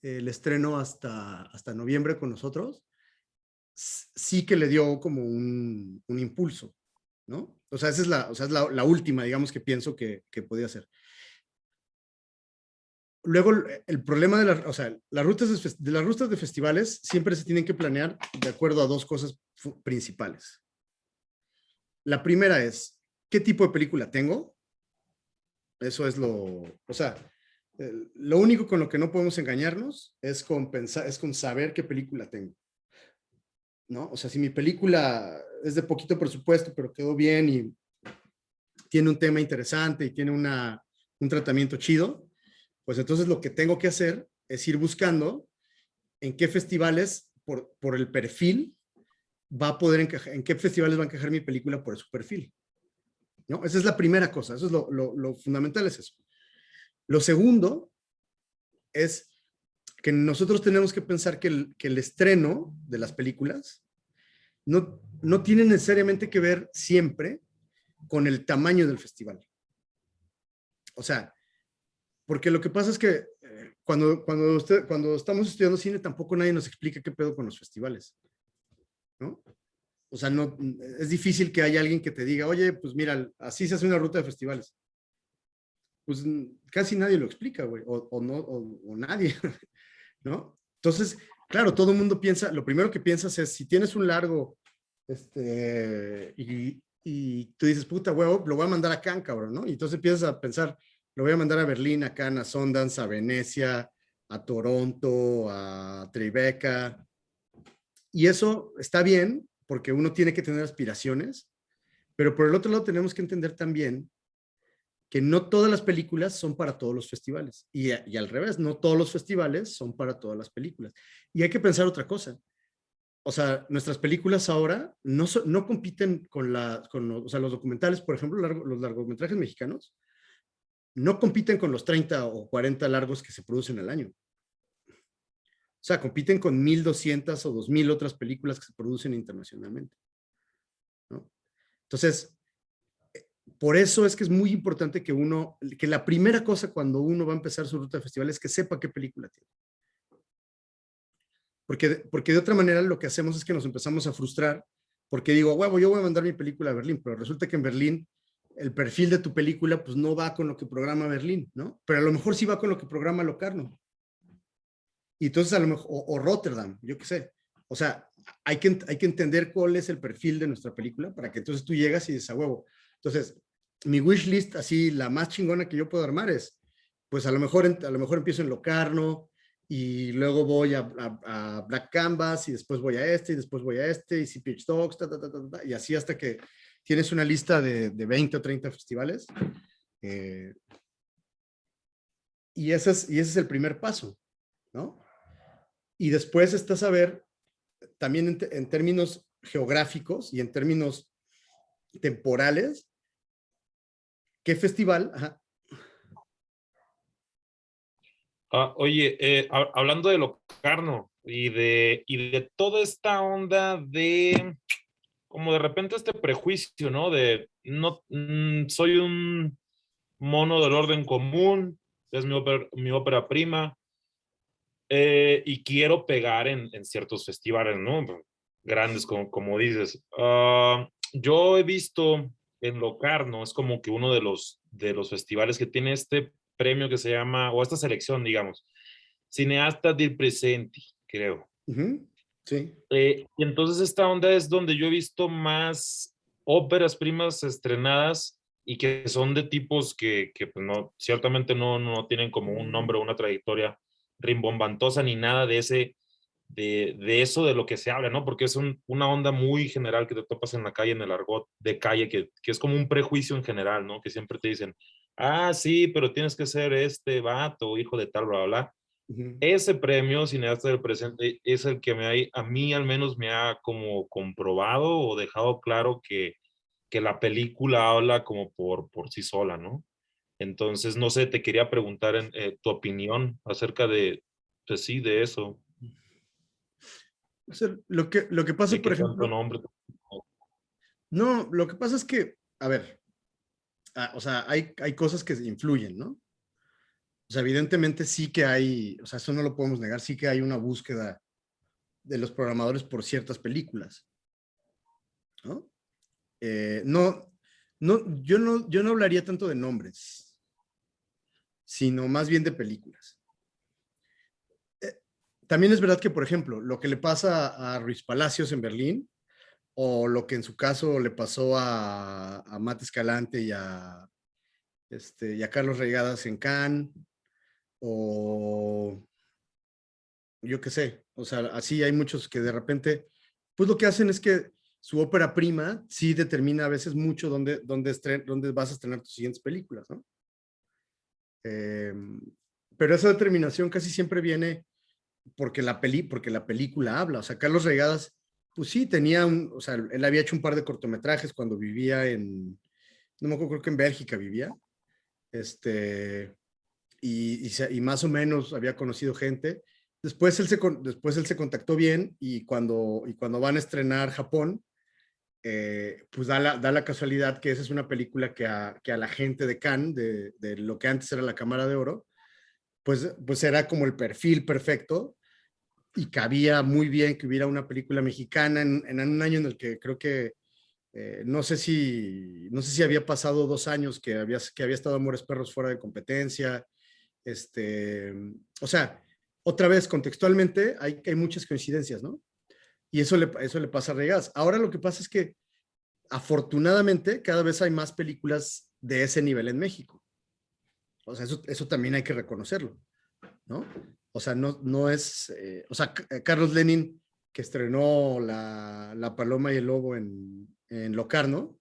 el estreno hasta noviembre con nosotros, sí que le dio como un impulso, ¿no? O sea, esa es la última, digamos, que pienso que podía ser. Luego, el problema de las rutas de festivales siempre se tienen que planear de acuerdo a dos cosas principales. La primera es, ¿qué tipo de película tengo? Eso es lo único con lo que no podemos engañarnos es con saber qué película tengo, ¿no? O sea, si mi película es de poquito presupuesto, pero quedó bien y tiene un tema interesante y tiene un tratamiento chido, pues entonces lo que tengo que hacer es ir buscando en qué festivales, por el perfil, va a poder encajar, en qué festivales va a encajar mi película por su perfil, ¿no? Esa es la primera cosa, eso es lo fundamental, es eso. Lo segundo es que nosotros tenemos que pensar que el estreno de las películas no tiene necesariamente que ver siempre con el tamaño del festival. O sea, porque lo que pasa es que cuando estamos estudiando cine, tampoco nadie nos explica qué pedo con los festivales, ¿no? O sea, es difícil que haya alguien que te diga, oye, pues mira, así se hace una ruta de festivales. Pues casi nadie lo explica, güey, o nadie, ¿no? Entonces, claro, todo el mundo piensa, lo primero que piensas es, si tienes un largo, y tú dices, puta, güey, lo voy a mandar a Cannes, cabrón, ¿no? Y entonces empiezas a pensar, lo voy a mandar a Berlín, a Cannes, a Sundance, a Venecia, a Toronto, a Tribeca. Y eso está bien, porque uno tiene que tener aspiraciones, pero por el otro lado tenemos que entender también que no todas las películas son para todos los festivales. Y al revés, no todos los festivales son para todas las películas. Y hay que pensar otra cosa. O sea, nuestras películas ahora no compiten con los documentales, por ejemplo, los largometrajes mexicanos, no compiten con los 30 o 40 largos que se producen al año. O sea, compiten con 1,200 o 2,000 otras películas que se producen internacionalmente, ¿no? Entonces, por eso es que es muy importante que la primera cosa cuando uno va a empezar su ruta de festival es que sepa qué película tiene. Porque de otra manera lo que hacemos es que nos empezamos a frustrar, porque digo, huevo, yo voy a mandar mi película a Berlín, pero resulta que en Berlín el perfil de tu película pues no va con lo que programa Berlín, ¿no? Pero a lo mejor sí va con lo que programa Locarno. Y entonces a lo mejor, o Rotterdam, yo qué sé. O sea, hay que entender cuál es el perfil de nuestra película para que entonces tú llegas y dices, a huevo. Entonces, mi wish list, así, la más chingona que yo puedo armar es, pues a lo mejor empiezo en Locarno, y luego voy a Black Canvas, y después voy a este, y después voy a este, y CPH Dogs, y así hasta que tienes una lista de 20 o 30 festivales. Y ese es el primer paso, ¿no? Y después estás a ver, también en términos geográficos y en términos temporales, ¿qué festival? Ajá. Oye, hablando de Locarno y de toda esta onda de, como de repente este prejuicio, ¿no? De, no, soy un mono del orden común, es mi ópera prima, y quiero pegar en ciertos festivales, ¿no? Grandes, como dices. Yo he visto en Locarno, es como que uno de los festivales que tiene este premio que se llama, o esta selección, digamos, Cineasta del Presente, creo. Uh-huh. Sí. Y entonces esta onda es donde yo he visto más óperas primas estrenadas y que son de tipos que pues no, ciertamente no tienen como un nombre o una trayectoria rimbombantosa ni nada de de eso de lo que se habla, ¿no? Porque es una onda muy general que te topas en la calle, en el argot de calle, que es como un prejuicio en general, ¿no? Que siempre te dicen, ah, sí, pero tienes que ser este vato, hijo de tal, bla, bla, bla. Uh-huh. Ese premio Cineasta del Presente es el que a mí al menos me ha como comprobado o dejado claro que la película habla como por sí sola, ¿no? Entonces, no sé, te quería preguntar tu opinión acerca pues sí, de eso, O sea, lo que pasa, de qué por tanto ejemplo, nombre. no, lo que pasa es que, a ver, o sea, hay cosas que influyen, ¿no? O sea, evidentemente sí que hay, o sea, eso no lo podemos negar, sí que hay una búsqueda de los programadores por ciertas películas, ¿no? No, yo no hablaría tanto de nombres, sino más bien de películas. También es verdad que, por ejemplo, lo que le pasa a Ruiz Palacios en Berlín, o lo que en su caso le pasó a Matt Escalante y a Carlos Reigadas en Cannes, o yo qué sé, o sea, así hay muchos que de repente, pues lo que hacen es que su ópera prima sí determina a veces mucho dónde vas a estrenar tus siguientes películas, ¿no? Pero esa determinación casi siempre viene porque la película habla. O sea, Carlos Reigadas, pues sí, o sea, él había hecho un par de cortometrajes cuando vivía no me acuerdo, creo que en Bélgica vivía, y más o menos había conocido gente. Después él se contactó bien y cuando van a estrenar Japón, pues da la casualidad que esa es una película que a la gente de Cannes, de lo que antes era la Cámara de Oro, pues era como el perfil perfecto y cabía muy bien que hubiera una película mexicana en un año en el que creo que no sé si había pasado 2 años que había estado Amores Perros fuera de competencia. O sea, otra vez, contextualmente, hay muchas coincidencias, ¿no? Y eso le pasa a Regas. Ahora lo que pasa es que, afortunadamente, cada vez hay más películas de ese nivel en México. O sea, eso también hay que reconocerlo, ¿no? O sea, no es, o sea, Carlos Lenin, que estrenó la Paloma y el Lobo en Locarno,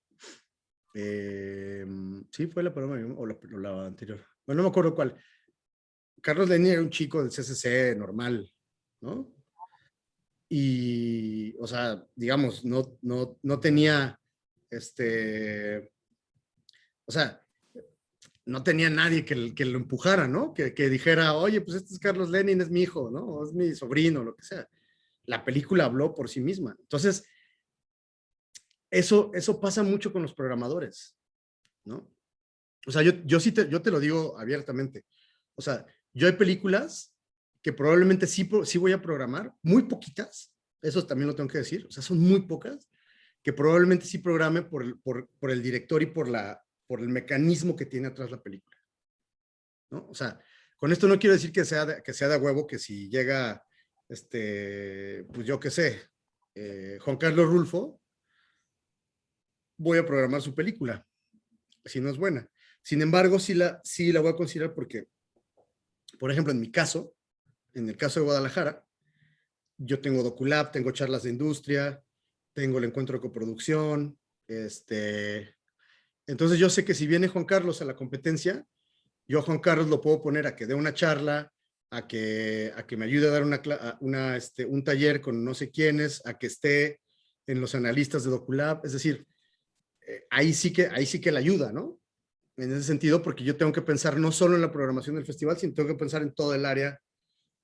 sí, fue la Paloma o la anterior. Bueno, no me acuerdo cuál. Carlos Lenin era un chico del CCC normal, ¿no? Y, o sea, digamos, no tenía, o sea, no tenía nadie que lo empujara, ¿no? Que dijera, oye, pues este es Carlos Lenin, es mi hijo, ¿no? O es mi sobrino, lo que sea. La película habló por sí misma. Entonces, eso pasa mucho con los programadores. ¿no? O sea, yo te lo digo abiertamente. O sea, yo hay películas que probablemente sí voy a programar, muy poquitas, eso también lo tengo que decir, o sea, son muy pocas, que probablemente sí programe por el director y por el mecanismo que tiene atrás la película, ¿no? O sea, con esto no quiero decir que sea de huevo, que si llega, pues yo qué sé, Juan Carlos Rulfo, voy a programar su película, si no es buena. Sin embargo, sí la voy a considerar porque, por ejemplo, en mi caso, en el caso de Guadalajara, yo tengo DocuLab, tengo charlas de industria, tengo el encuentro de coproducción, entonces yo sé que si viene Juan Carlos a la competencia, yo a Juan Carlos lo puedo poner a que dé una charla, a que me ayude a dar un taller con no sé quiénes, a que esté en los analistas de DocuLab, es decir, ahí sí que la ayuda, ¿no? En ese sentido, porque yo tengo que pensar no solo en la programación del festival, sino tengo que pensar en todo el área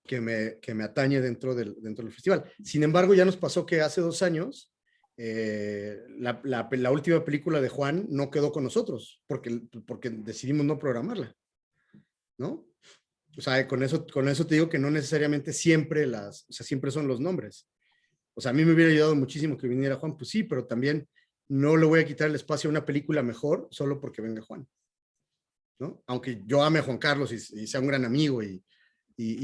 que me atañe dentro del festival. Sin embargo, ya nos pasó que hace 2 años la última película de Juan no quedó con nosotros porque decidimos no programarla, ¿no? O sea, con eso te digo que no necesariamente siempre siempre son los nombres. O sea, a mí me hubiera ayudado muchísimo que viniera Juan, pues sí, pero también no le voy a quitar el espacio a una película mejor solo porque venga Juan, ¿no? Aunque yo ame a Juan Carlos y sea un gran amigo y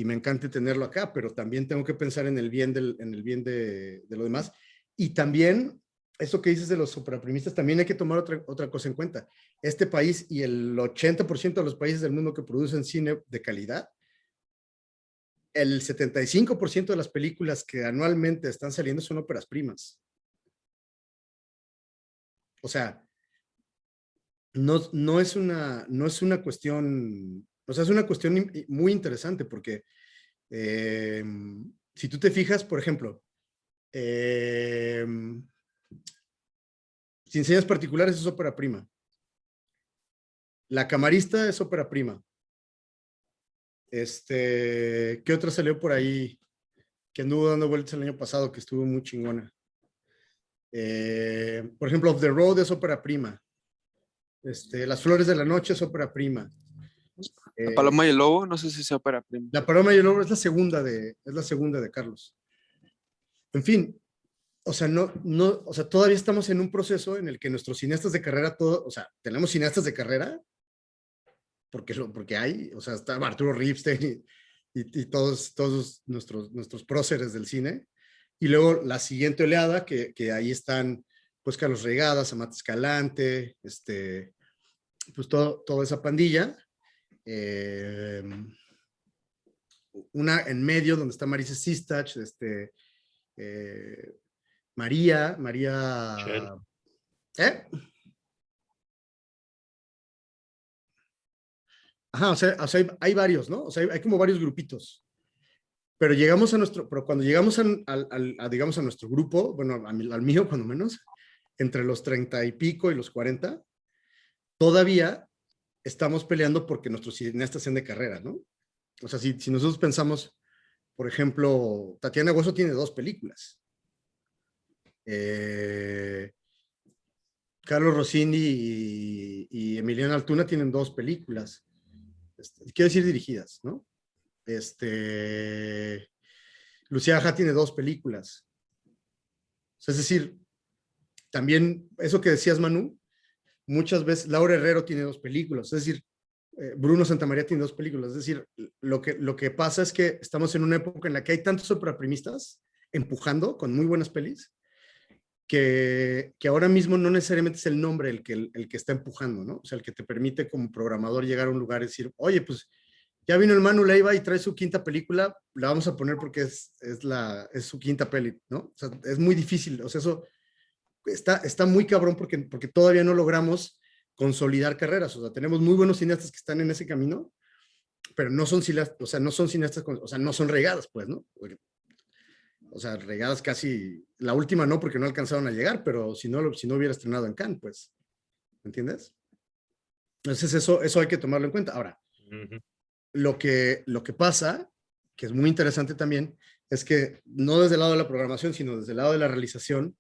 me encanta tenerlo acá, pero también tengo que pensar en el bien de lo demás. Y también, eso que dices de los operaprimistas, también hay que tomar otra cosa en cuenta. Este país y el 80% de los países del mundo que producen cine de calidad, el 75% de las películas que anualmente están saliendo son óperas primas. O sea, no es una cuestión, o sea, es una cuestión muy interesante porque si tú te fijas, por ejemplo, Sin Señas Particulares es ópera prima. La Camarista es ópera prima. ¿Qué otra salió por ahí que anduvo dando vueltas el año pasado que estuvo muy chingona? Por ejemplo, Off the Road es ópera prima. Las Flores de la Noche es ópera prima. La Paloma y el Lobo, no sé si sea ópera prima. La Paloma y el Lobo es la segunda de Carlos. En fin, o sea, o sea, todavía estamos en un proceso en el que nuestros cineastas de carrera, o sea, tenemos cineastas de carrera, porque hay, o sea, está Arturo Ripstein y todos nuestros próceres del cine, y luego la siguiente oleada, que ahí están, pues, Carlos Regadas, Amat Escalante, pues, toda esa pandilla, una en medio donde está Marisa Sistach, María, Shell. ¿eh? Ajá, o sea hay varios, ¿no? O sea, hay como varios grupitos. Pero cuando llegamos digamos, a nuestro grupo, bueno, al mío, cuando menos, entre los 30 y pico y los 40, todavía estamos peleando porque nuestros cineastas sean de carrera, ¿no? O sea, si nosotros pensamos, por ejemplo, Tatiana Hueso tiene 2 películas. Carlos Rossini y Emiliano Altuna tienen 2 películas. Quiero decir dirigidas, ¿no? Lucía Aja tiene 2 películas. O sea, es decir, también eso que decías, Manu, muchas veces Laura Herrero tiene 2 películas. Es decir, Bruno Santamaría tiene 2 películas. Es decir, lo que pasa es que estamos en una época en la que hay tantos operaprimistas empujando con muy buenas pelis que ahora mismo no necesariamente es el nombre el que está empujando, ¿no? O sea, el que te permite como programador llegar a un lugar y decir, oye, pues ya vino el Manu Leiva y trae su 5ª película, la vamos a poner porque es su 5ª peli, ¿no? O sea, es muy difícil, o sea, eso está muy cabrón porque todavía no logramos consolidar carreras, o sea, tenemos muy buenos cineastas que están en ese camino, pero no son cineastas, o sea, no son cineastas, o sea, no son regadas, pues, ¿no? O sea, regadas casi, la última no porque no alcanzaron a llegar, pero si no hubiera estrenado en Cannes, pues, ¿me entiendes? Entonces eso hay que tomarlo en cuenta. Ahora, lo que pasa, que es muy interesante también, es que no desde el lado de la programación, sino desde el lado de la realización,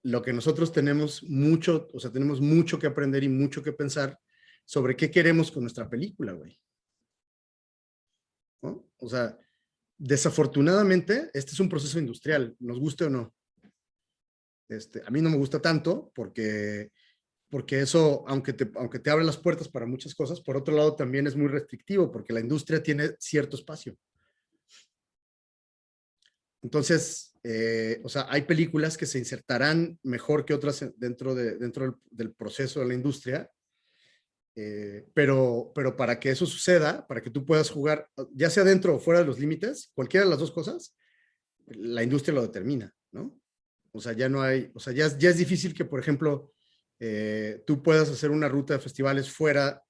lo que nosotros tenemos mucho, o sea, tenemos mucho que aprender y mucho que pensar sobre qué queremos con nuestra película, güey. ¿No? O sea, desafortunadamente, este es un proceso industrial, nos guste o no. A mí no me gusta tanto porque eso, aunque te abre las puertas para muchas cosas, por otro lado también es muy restrictivo porque la industria tiene cierto espacio. Entonces, o sea, hay películas que se insertarán mejor que otras dentro del proceso de la industria, pero para que eso suceda, para que tú puedas jugar, ya sea dentro o fuera de los límites, cualquiera de las dos cosas, la industria lo determina, ¿no? O sea, ya no hay, o sea, ya es difícil que, por ejemplo, tú puedas hacer una ruta de festivales fuera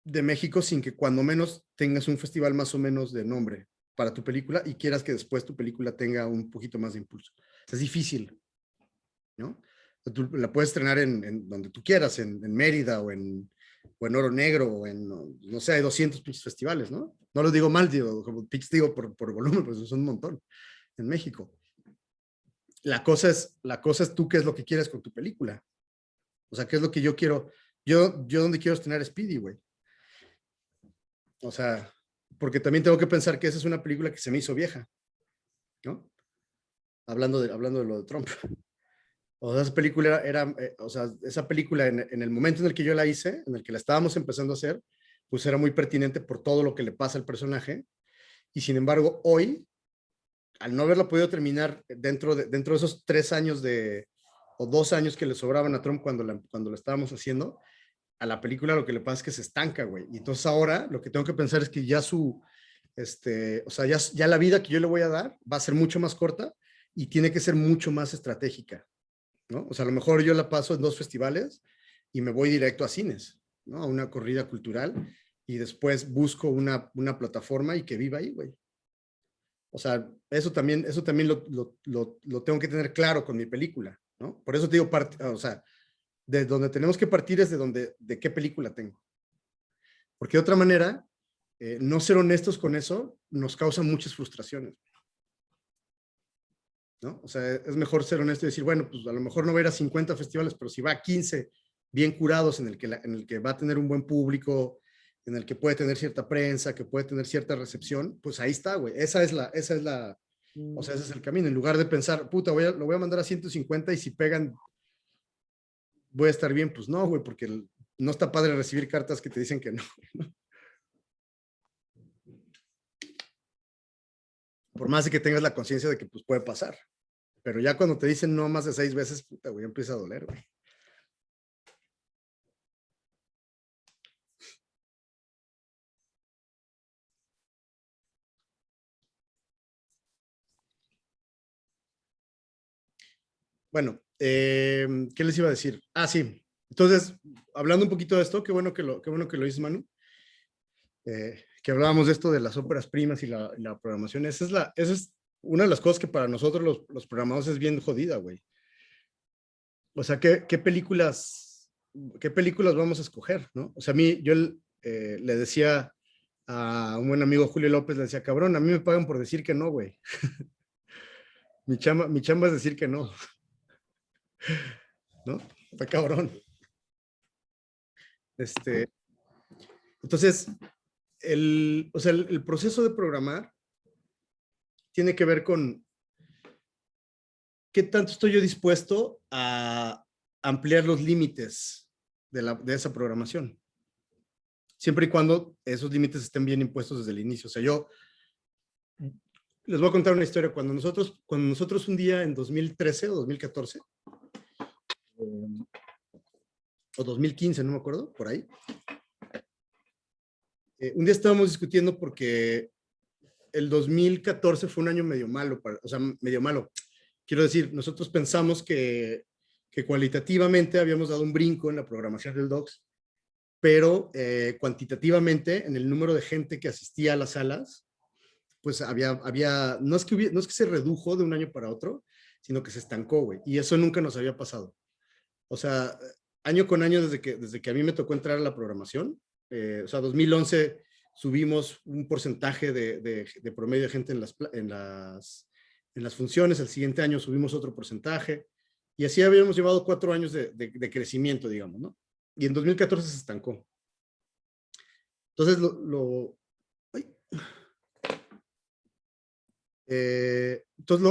de México sin que cuando menos tengas un festival más o menos de nombre para tu película y quieras que después tu película tenga un poquito más de impulso. O sea, es difícil, ¿no? Tú la puedes estrenar en donde tú quieras, en Mérida o en Oro Negro o en, no sé, hay 200 pinches festivales, ¿no? No lo digo mal, digo, como pinches digo por volumen, pues son un montón en México. La cosa es tú qué es lo que quieres con tu película. O sea, qué es lo que yo quiero. Yo donde quiero estrenar Speedy, güey. O sea, porque también tengo que pensar que esa es una película que se me hizo vieja, ¿no? Hablando de lo de Trump. O sea, esa película o sea, esa película en el momento en el que yo la hice, en el que la estábamos empezando a hacer, pues era muy pertinente por todo lo que le pasa al personaje. Y sin embargo, hoy, al no haberla podido terminar dentro de esos 3 años o 2 años que le sobraban a Trump cuando lo estábamos haciendo, a la película lo que le pasa es que se estanca, güey. Y entonces ahora lo que tengo que pensar es que ya o sea, ya la vida que yo le voy a dar va a ser mucho más corta y tiene que ser mucho más estratégica, ¿no? O sea, a lo mejor yo la paso en 2 festivales y me voy directo a cines, ¿no? A una corrida cultural y después busco una plataforma y que viva ahí, güey. O sea, eso también lo tengo que tener claro con mi película, ¿no? Por eso te digo, o sea, de donde tenemos que partir es de qué película tengo. Porque de otra manera, no ser honestos con eso nos causa muchas frustraciones, ¿no? O sea, es mejor ser honesto y decir, bueno, pues a lo mejor no va a ir a 50 festivales, pero si va a 15 bien curados en el que va a tener un buen público, en el que puede tener cierta prensa, que puede tener cierta recepción, pues ahí está, güey. Esa es la, o sea, ese es el camino. En lugar de pensar, puta, lo voy a mandar a 150 y si pegan, voy a estar bien. Pues no, güey, porque no está padre recibir cartas que te dicen que no, ¿no? Por más de que tengas la conciencia de que pues puede pasar. Pero ya cuando te dicen no más de 6 veces, puta, güey, empieza a doler, güey. Bueno, ¿qué les iba a decir? Ah, sí. Entonces, hablando un poquito de esto, qué bueno que lo dices, Manu. Que hablábamos de esto de las óperas primas y la programación. Esa es una de las cosas que para nosotros los programadores es bien jodida, güey. O sea, ¿qué películas vamos a escoger, no? O sea, a mí, yo le decía a un buen amigo Julio López, le decía, cabrón, a mí me pagan por decir que no, güey. Mi chamba es decir que no. ¿No? Está cabrón. Entonces, o sea, el proceso de programar tiene que ver con qué tanto estoy yo dispuesto a ampliar los límites de esa programación. Siempre y cuando esos límites estén bien impuestos desde el inicio. O sea, yo les voy a contar una historia. Cuando nosotros un día en 2013 o 2014, o 2015, no me acuerdo, por ahí, un día estábamos discutiendo porque el 2014 fue un año medio malo, o sea, medio malo. Quiero decir, nosotros pensamos que cualitativamente habíamos dado un brinco en la programación del DOCS, pero cuantitativamente en el número de gente que asistía a las salas, pues no es que se redujo de un año para otro, sino que se estancó, güey. Y eso nunca nos había pasado. O sea, año con año desde que a mí me tocó entrar a la programación, o sea, 2011 subimos un porcentaje de promedio de gente en en las funciones, el siguiente año subimos otro porcentaje, y así habíamos llevado 4 años de crecimiento, digamos, ¿no? Y en 2014 se estancó. Entonces, entonces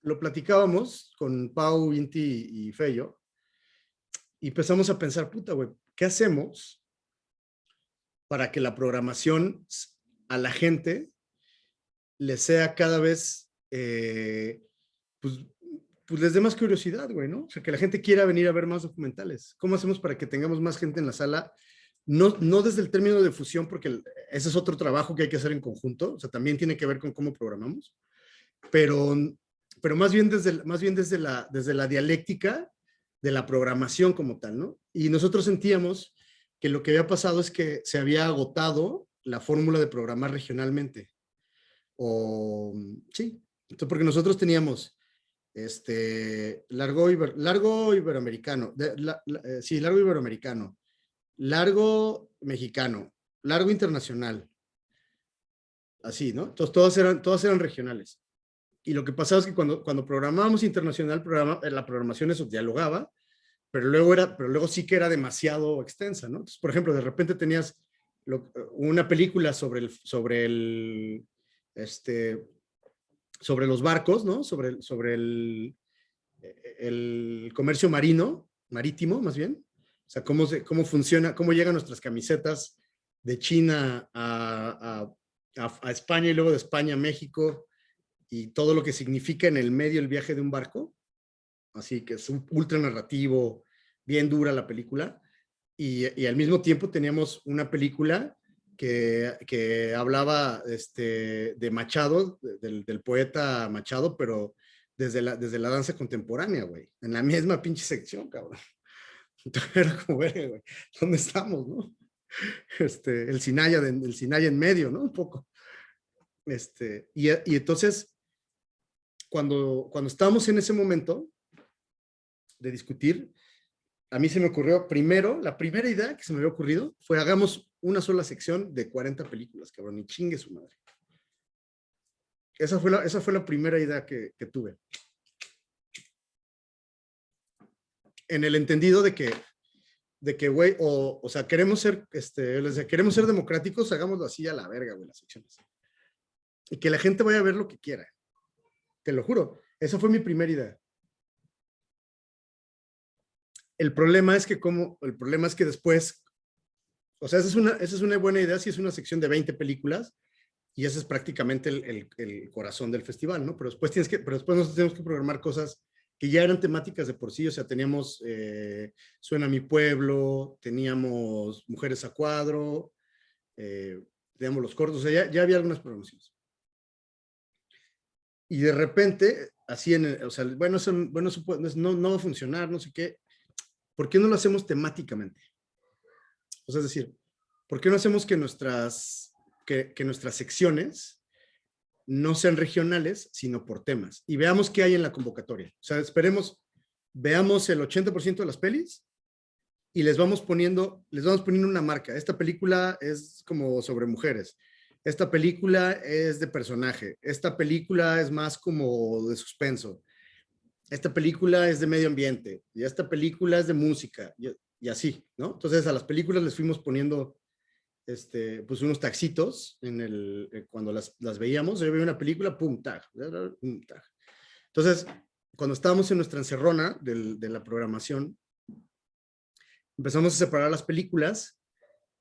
lo platicábamos con Pau, Inti y Feyo, y empezamos a pensar, puta, güey, ¿qué hacemos para que la programación a la gente le sea cada vez, pues les dé más curiosidad, güey, ¿no? O sea, que la gente quiera venir a ver más documentales. ¿Cómo hacemos para que tengamos más gente en la sala? No desde el término de fusión, porque ese es otro trabajo que hay que hacer en conjunto, o sea, también tiene que ver con cómo programamos, pero más bien desde la dialéctica de la programación como tal, ¿no? Y nosotros sentíamos que lo que había pasado es que se había agotado la fórmula de programar regionalmente. Sí, entonces, porque nosotros teníamos largo iberoamericano, sí, largo iberoamericano, largo mexicano, largo internacional, así, ¿no? Entonces todas eran regionales. Y lo que pasaba es que cuando programábamos internacional, la programación eso dialogaba, pero luego sí que era demasiado extensa, ¿no? Entonces, por ejemplo, de repente tenías una película sobre los barcos, ¿no? Sobre el comercio marítimo, más bien. O sea, cómo funciona, cómo llegan nuestras camisetas de China a España y luego de España a México, y todo lo que significa en el medio el viaje de un barco. Así que es un ultra narrativo, bien dura la película. Y al mismo tiempo teníamos una película que hablaba de Machado, del poeta Machado, pero desde la danza contemporánea, güey. En la misma pinche sección, cabrón. Entonces era como, güey, ¿dónde estamos, no? El Sinaya en medio, ¿no? Un poco. Y entonces, cuando estábamos en ese momento de discutir, a mí se me ocurrió la primera idea que se me había ocurrido fue hagamos una sola sección de 40 películas, cabrón, y chingue su madre. Esa fue la primera idea que tuve. En el entendido de que, güey, o sea, queremos ser democráticos, hagámoslo así a la verga, güey, las secciones. Y que la gente vaya a ver lo que quiera. Te lo juro. Esa fue mi primera idea. El problema es que después, o sea, esa es una buena idea si es una sección de 20 películas, y ese es prácticamente el corazón del festival, ¿no? Pero después nosotros tenemos que programar cosas que ya eran temáticas de por sí. O sea, teníamos Suena mi pueblo, teníamos Mujeres a cuadro, teníamos Los cortos, o sea, ya había algunas programaciones. Y de repente, así o sea, bueno, eso no va a funcionar, no sé qué. ¿Por qué no lo hacemos temáticamente? O sea, es decir, ¿por qué no hacemos que nuestras secciones no sean regionales, sino por temas? Y veamos qué hay en la convocatoria. O sea, veamos el 80% de las pelis y les vamos poniendo una marca. Esta película es como sobre mujeres. Esta película es de personaje. Esta película es más como de suspenso. Esta película es de medio ambiente. Y esta película es de música. Y así, ¿no? Entonces a las películas les fuimos poniendo pues unos taxitos cuando las veíamos. Yo veía una película, pum, tag, pum, tag. Entonces, cuando estábamos en nuestra encerrona de la programación, empezamos a separar las películas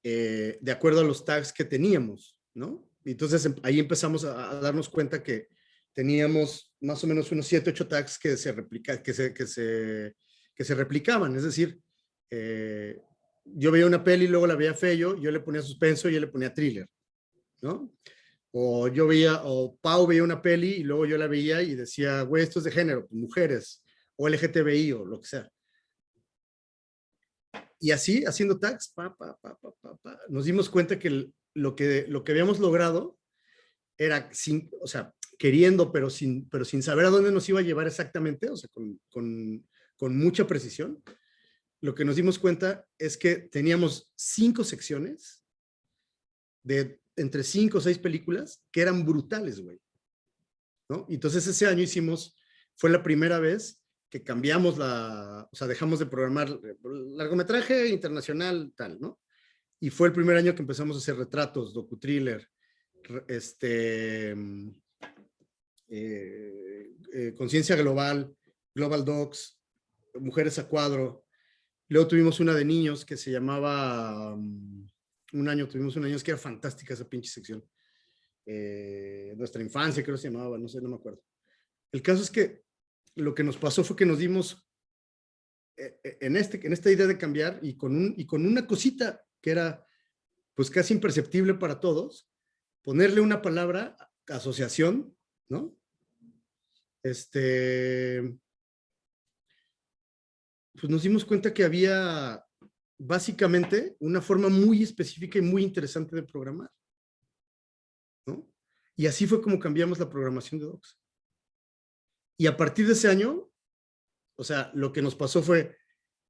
de acuerdo a los tags que teníamos, ¿no? Y entonces ahí empezamos a darnos cuenta que teníamos más o menos unos 7, 8 tags que se replicaban. Es decir, yo veía una peli, luego la veía Feyo, yo le ponía suspenso y yo le ponía thriller, ¿no? O Pau veía una peli y luego yo la veía y decía, güey, esto es de género, mujeres, o LGTBI, o lo que sea. Y así, haciendo tags, nos dimos cuenta que lo que habíamos logrado era, o sea, queriendo, pero sin saber a dónde nos iba a llevar exactamente, o sea, con mucha precisión. Lo que nos dimos cuenta es que teníamos 5 secciones de entre 5 o 6 películas que eran brutales, güey. ¿no? Y entonces ese año fue la primera vez que cambiamos o sea, dejamos de programar largometraje internacional, tal, ¿no? Y fue el primer año que empezamos a hacer retratos, docu-thriller, conciencia global, Global Docs, mujeres a cuadro. Luego tuvimos una de niños que se llamaba, tuvimos un año que era fantástica esa pinche sección. Nuestra infancia creo que se llamaba, no sé, no me acuerdo. El caso es que lo que nos pasó fue que nos dimos en esta idea de cambiar y con una cosita que era pues casi imperceptible para todos, ponerle una palabra, asociación, ¿no? Pues nos dimos cuenta que había básicamente una forma muy específica y muy interesante de programar, ¿no? Y así fue como cambiamos la programación de Docs. Y a partir de ese año, o sea, lo que nos pasó fue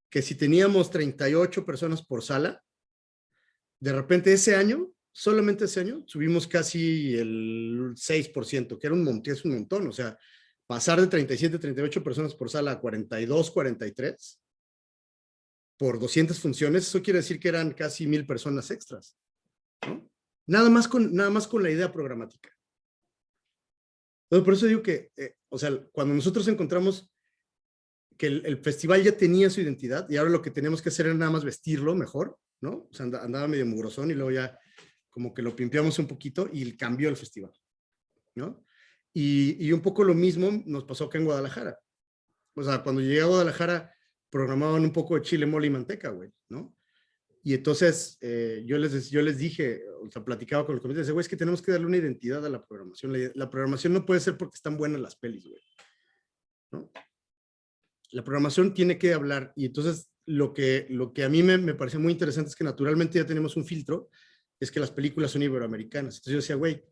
que si teníamos 38 personas por sala, de repente ese año, solamente ese año, subimos casi el 6%, que era es un montón, o sea, pasar de 37, 38 personas por sala a 42, 43, por 200 funciones, eso quiere decir que eran casi 1000 personas extras, ¿no? Nada más con la idea programática. Entonces, por eso digo que, o sea, cuando nosotros encontramos que el festival ya tenía su identidad y ahora lo que teníamos que hacer era nada más vestirlo mejor, ¿no? O sea, andaba medio mugrosón y luego ya como que lo pimpeamos un poquito y cambió el festival, ¿no? Y un poco lo mismo nos pasó acá en Guadalajara. O sea, cuando llegué a Guadalajara programaban un poco de chile, mole y manteca, güey, ¿no? Y entonces yo les dije, o sea, platicaba con el comité, decía, güey, es que tenemos que darle una identidad a la programación. La programación no puede ser porque están buenas las pelis, güey, ¿no? La programación tiene que hablar, y entonces lo que a mí me pareció muy interesante es que naturalmente ya tenemos un filtro, es que las películas son iberoamericanas. Entonces yo decía, güey,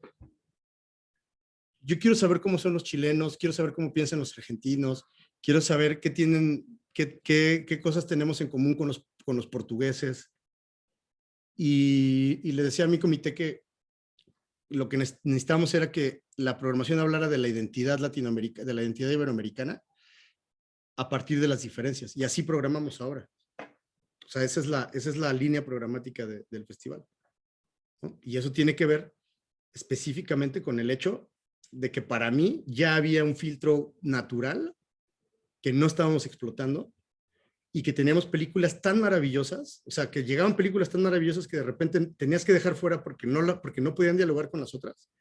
yo quiero saber cómo son los chilenos, quiero saber cómo piensan los argentinos, quiero saber qué tienen, qué cosas tenemos en común con los portugueses. Y le decía a mi comité que lo que necesitábamos era que la programación hablara de la identidad latinoamericana, de la identidad iberoamericana, a partir de las diferencias. Y así programamos ahora. O sea, esa es la línea programática del festival, ¿no? Y eso tiene que ver específicamente con el hecho de que para mí ya había un filtro natural que no estábamos explotando y que teníamos películas tan maravillosas, o sea, que llegaban películas tan maravillosas que de repente tenías que dejar fuera porque no podían dialogar con las otras.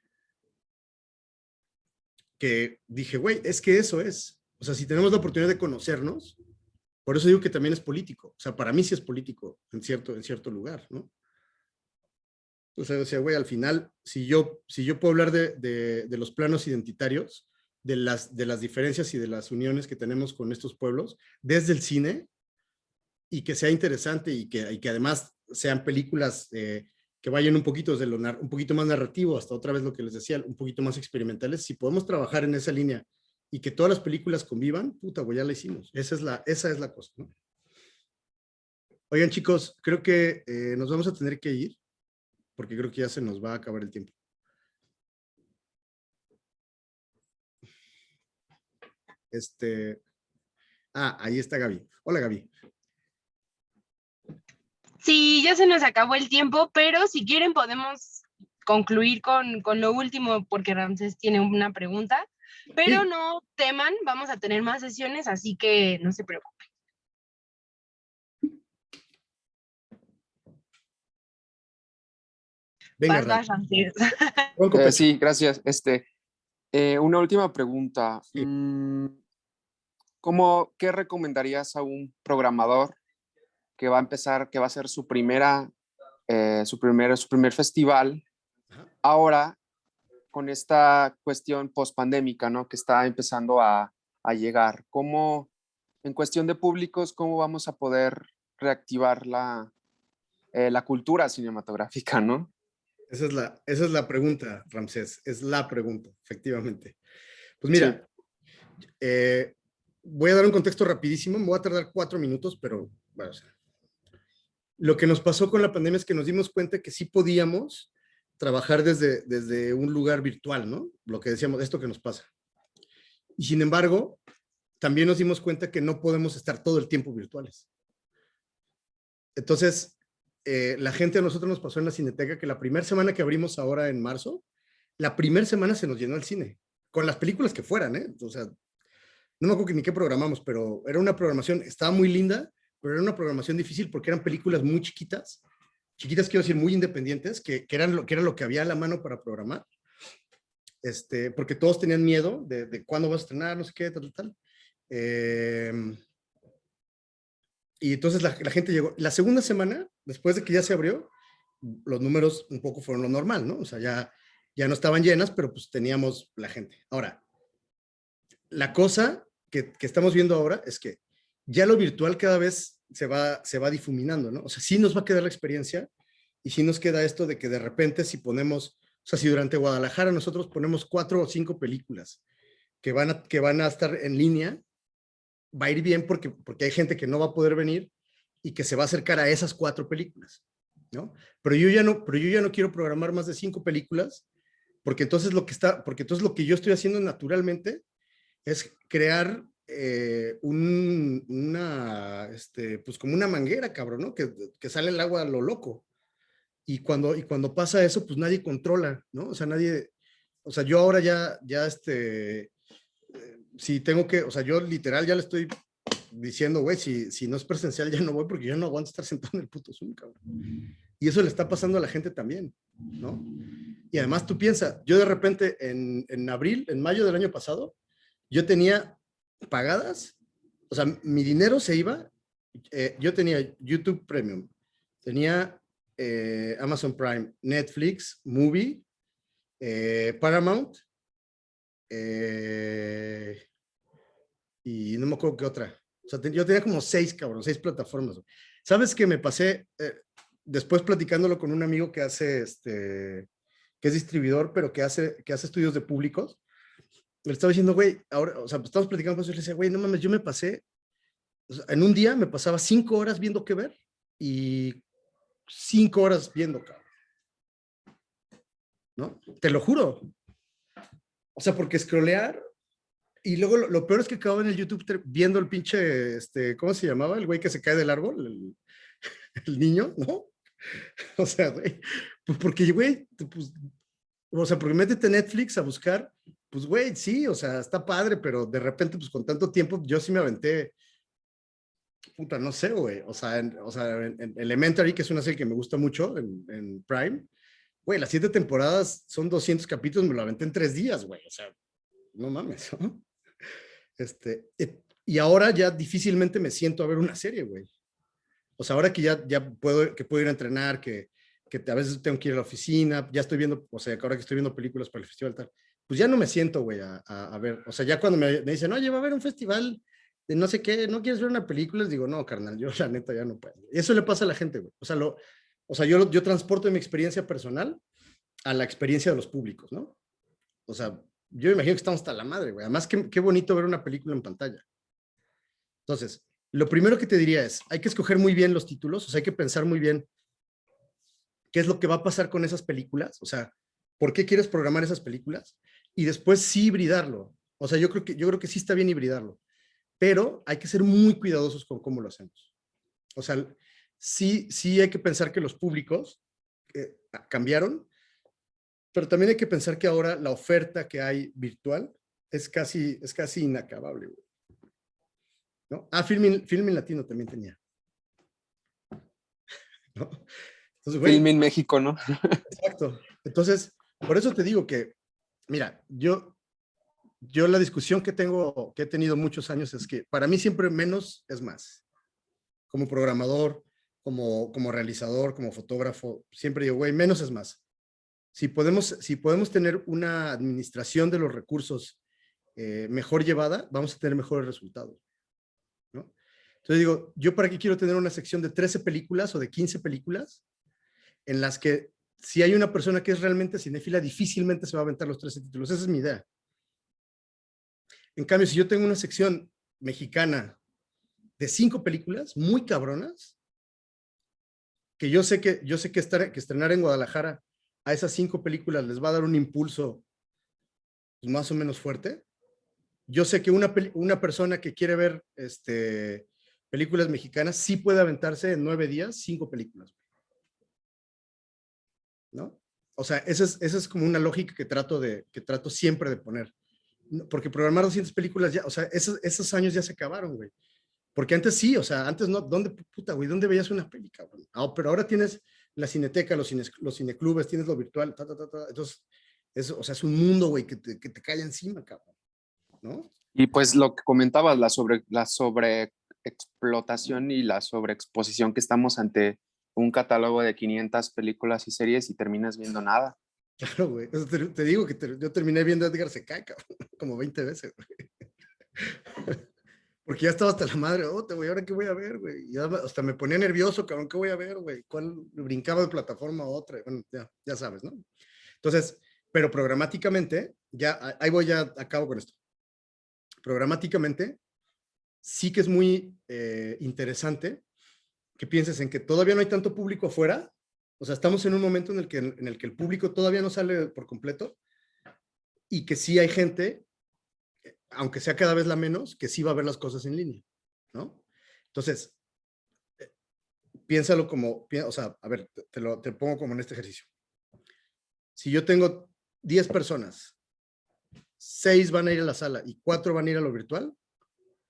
Que dije, güey, es que eso es. O sea, si tenemos la oportunidad de conocernos, por eso digo que también es político. O sea, para mí sí es político en cierto lugar, ¿no? O sea, güey, al final, si yo puedo hablar de los planos identitarios, de las diferencias y de las uniones que tenemos con estos pueblos, desde el cine, y que sea interesante y que además sean películas que vayan un poquito un poquito más narrativo, hasta otra vez lo que les decía, un poquito más experimentales, si podemos trabajar en esa línea y que todas las películas convivan, puta, güey, ya la hicimos. Esa es la cosa, ¿no? Oigan, chicos, creo que nos vamos a tener que ir, porque creo que ya se nos va a acabar el tiempo. Ahí está Gaby. Hola, Gaby. Sí, ya se nos acabó el tiempo, pero si quieren podemos concluir con lo último, porque Ramsés tiene una pregunta, pero Sí. no teman, vamos a tener más sesiones, así que no se preocupen. Venga, Vas, Ramsés. Bronco pecho. Sí, gracias. Una última pregunta. Sí. ¿Qué recomendarías a un programador que va a empezar, que va a hacer su primer festival, Ajá. ahora con esta cuestión post-pandémica, ¿no? Que está empezando a llegar? En cuestión de públicos, cómo vamos a poder reactivar la cultura cinematográfica, ¿no? Esa es la pregunta, Ramsés. Es la pregunta, efectivamente. Pues mira, voy a dar un contexto rapidísimo. Me voy a tardar 4 minutos, pero bueno, o sea, lo que nos pasó con la pandemia es que nos dimos cuenta que sí podíamos trabajar desde un lugar virtual, ¿no? Lo que decíamos, esto que nos pasa, Y sin embargo, también nos dimos cuenta que no podemos estar todo el tiempo virtuales. Entonces, la gente a nosotros nos pasó en la Cineteca que la primera semana que abrimos ahora en marzo, la primera semana se nos llenó el cine, con las películas que fueran, ¿eh? O sea, no me acuerdo ni qué programamos, pero era una programación, estaba muy linda, pero era una programación difícil porque eran películas muy chiquitas, quiero decir, muy independientes, que era lo que había a la mano para programar, porque todos tenían miedo de cuándo vas a estrenar, no sé qué, tal. Y entonces la gente llegó. La segunda semana, después de que ya se abrió, los números un poco fueron lo normal, ¿no? O sea, ya no estaban llenas, pero pues teníamos la gente. Ahora, la cosa que estamos viendo ahora es que ya lo virtual cada vez se va difuminando, ¿no? O sea, sí nos va a quedar la experiencia y sí nos queda esto de que de repente si ponemos, o sea, si durante Guadalajara nosotros ponemos 4 o 5 películas que van a estar en línea, va a ir bien porque hay gente que no va a poder venir y que se va a acercar a esas 4 películas, ¿no? Pero yo ya no quiero programar más de 5 películas porque entonces lo que yo estoy haciendo naturalmente es crear pues como una manguera, cabrón, ¿no? Que sale el agua a lo loco. Y cuando pasa eso, pues nadie controla, ¿no? O sea, yo ahora ya si tengo que, o sea, yo literal ya le estoy diciendo, güey, si no es presencial ya no voy porque yo no aguanto estar sentado en el puto Zoom, cabrón. Y eso le está pasando a la gente también, ¿no? Y además tú piensas, yo de repente en mayo del año pasado, yo tenía pagadas, o sea, mi dinero se iba, yo tenía YouTube Premium, tenía Amazon Prime, Netflix, Movie, Paramount, y no me acuerdo qué otra. O sea, yo tenía como 6 plataformas. ¿Sabes qué me pasé? Después platicándolo con un amigo que hace, que es distribuidor, pero que hace estudios de públicos, le estaba diciendo, güey, ahora, o sea, estamos platicando, pues yo le decía, güey, no mames, yo me pasé, o sea, en un día me pasaba 5 horas viendo qué ver y 5 horas viendo, cabrón. ¿No? Te lo juro. O sea, porque scrollear, y luego lo peor es que acababa en el YouTube viendo el pinche, ¿cómo se llamaba? El güey que se cae del árbol, el niño, ¿no? O sea, güey, pues porque, güey, pues, o sea, porque métete a Netflix a buscar, pues, güey, sí, o sea, está padre, pero de repente, pues, con tanto tiempo, yo sí me aventé, puta, no sé, güey, o sea, en Elementary, que es una serie que me gusta mucho, en Prime, güey, las 7 temporadas son 200 capítulos, me lo aventé en 3 días, güey, o sea, no mames, ¿no? Y ahora ya difícilmente me siento a ver una serie, güey. O sea, ahora que ya puedo ir a entrenar, que a veces tengo que ir a la oficina, ya estoy viendo, o sea, ahora que estoy viendo películas para el festival tal, pues ya no me siento, güey, a ver. O sea, ya cuando me dicen, oye, va a haber un festival de no sé qué, ¿no quieres ver una película? Les digo, no, carnal, yo la neta ya no puedo. Y eso le pasa a la gente, güey. O sea, yo transporto mi experiencia personal a la experiencia de los públicos, ¿no? O sea, yo me imagino que estamos hasta la madre, güey. Además, qué bonito ver una película en pantalla. Entonces, lo primero que te diría es, hay que escoger muy bien los títulos, o sea, hay que pensar muy bien qué es lo que va a pasar con esas películas, o sea, por qué quieres programar esas películas, y después sí hibridarlo. O sea, yo creo que sí está bien hibridarlo, pero hay que ser muy cuidadosos con cómo lo hacemos. O sea, sí hay que pensar que los públicos cambiaron, pero también hay que pensar que ahora la oferta que hay virtual es casi inacabable, güey. ¿No? Filmin Latino también tenía. ¿No? Entonces, güey, Filmin México, ¿no? exacto. Entonces, por eso te digo que, mira, yo la discusión que he tenido muchos años es que para mí siempre menos es más. Como programador, como realizador, como fotógrafo, siempre digo, güey, menos es más. Si podemos tener una administración de los recursos mejor llevada, vamos a tener mejores resultados, ¿no? Entonces digo, ¿yo para qué quiero tener una sección de 13 películas o de 15 películas en las que si hay una persona que es realmente cinéfila, difícilmente se va a aventar los 13 títulos? Esa es mi idea. En cambio, si yo tengo una sección mexicana de 5 películas muy cabronas, que yo sé que estrenar en Guadalajara a esas 5 películas les va a dar un impulso pues, más o menos fuerte, yo sé que una persona que quiere ver películas mexicanas sí puede aventarse en 9 días 5 películas, ¿no? O sea, esa es como una lógica que trato siempre de poner. Porque programar 200 películas ya, o sea, esos años ya se acabaron, güey. Porque antes sí, o sea, antes no, ¿dónde veías una peli, cabrón? Pero ahora tienes la cineteca, los cineclubes, tienes lo virtual, entonces, o sea, es un mundo, güey, que te cae encima, cabrón, ¿no? Y pues lo que comentabas, la sobreexplotación y la sobreexposición, que estamos ante un catálogo de 500 películas y series y terminas viendo nada. Claro, güey, eso te digo que yo terminé viendo a Edgar se cae, cabrón, como 20 veces, güey. Porque ya estaba hasta la madre, güey, ¿ahora qué voy a ver, güey? Ya hasta me ponía nervioso, cabrón, ¿qué voy a ver, güey? ¿Cuál brincaba de plataforma a otra? Bueno, ya sabes, ¿no? Entonces, pero programáticamente, ahí voy, ya acabo con esto. Programáticamente, sí que es muy interesante que pienses en que todavía no hay tanto público afuera. O sea, estamos en un momento en el que el público todavía no sale por completo y que sí hay gente, aunque sea cada vez la menos, que sí va a ver las cosas en línea, ¿no? Entonces, piénsalo como, o sea, a ver, te pongo como en este ejercicio. Si yo tengo 10 personas, 6 van a ir a la sala y 4 van a ir a lo virtual,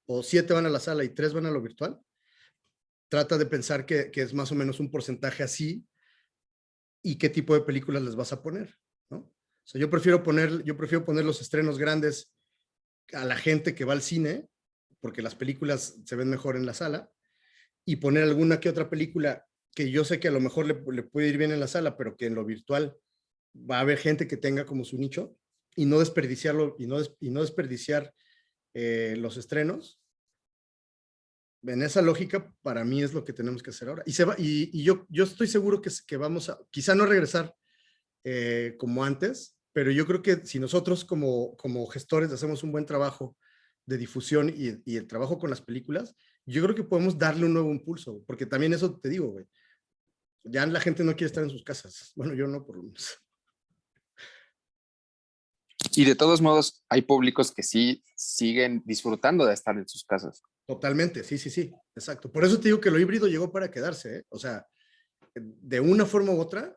o 7 van a la sala y 3 van a lo virtual, trata de pensar que es más o menos un porcentaje así y qué tipo de películas les vas a poner, ¿no? O sea, yo prefiero poner los estrenos grandes a la gente que va al cine, porque las películas se ven mejor en la sala, y poner alguna que otra película que yo sé que a lo mejor le puede ir bien en la sala, pero que en lo virtual va a haber gente que tenga como su nicho, y no desperdiciarlo, y no desperdiciar los estrenos. En esa lógica, para mí es lo que tenemos que hacer ahora. Y yo estoy seguro que vamos a, quizá no regresar como antes, pero yo creo que si nosotros como gestores hacemos un buen trabajo de difusión y el trabajo con las películas, yo creo que podemos darle un nuevo impulso, porque también eso te digo, güey, ya la gente no quiere estar en sus casas. Bueno, yo no, por lo menos. Y de todos modos, hay públicos que sí siguen disfrutando de estar en sus casas. Totalmente, sí, exacto. Por eso te digo que lo híbrido llegó para quedarse, ¿eh? O sea, de una forma u otra,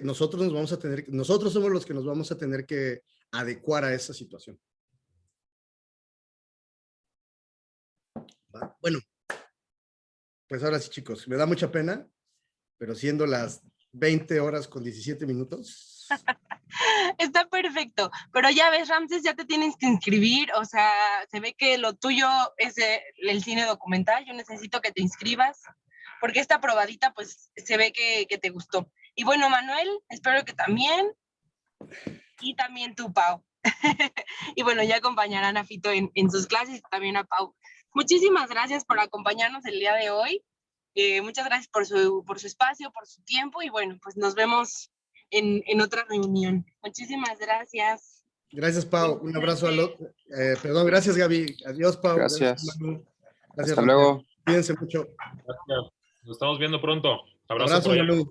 nosotros somos los que nos vamos a tener que adecuar a esa situación. Bueno, pues ahora sí, chicos, me da mucha pena, pero siendo las 20 horas con 17 minutos. Está perfecto, pero ya ves, Ramses, ya te tienes que inscribir, o sea, se ve que lo tuyo es el cine documental, yo necesito que te inscribas, porque esta probadita, pues, se ve que te gustó. Y bueno, Manuel, espero que también, y también tú, Pau. Y bueno, ya acompañarán a Fito en sus clases, y también a Pau. Muchísimas gracias por acompañarnos el día de hoy, muchas gracias por su espacio, por su tiempo, y bueno, pues nos vemos en otra reunión. Muchísimas gracias. Gracias, Pau. Un abrazo perdón, gracias, Gaby. Adiós, Pau. Gracias. Manu. Hasta luego. Cuídense mucho. Gracias. Nos estamos viendo pronto. Abrazo, por allá. Manu.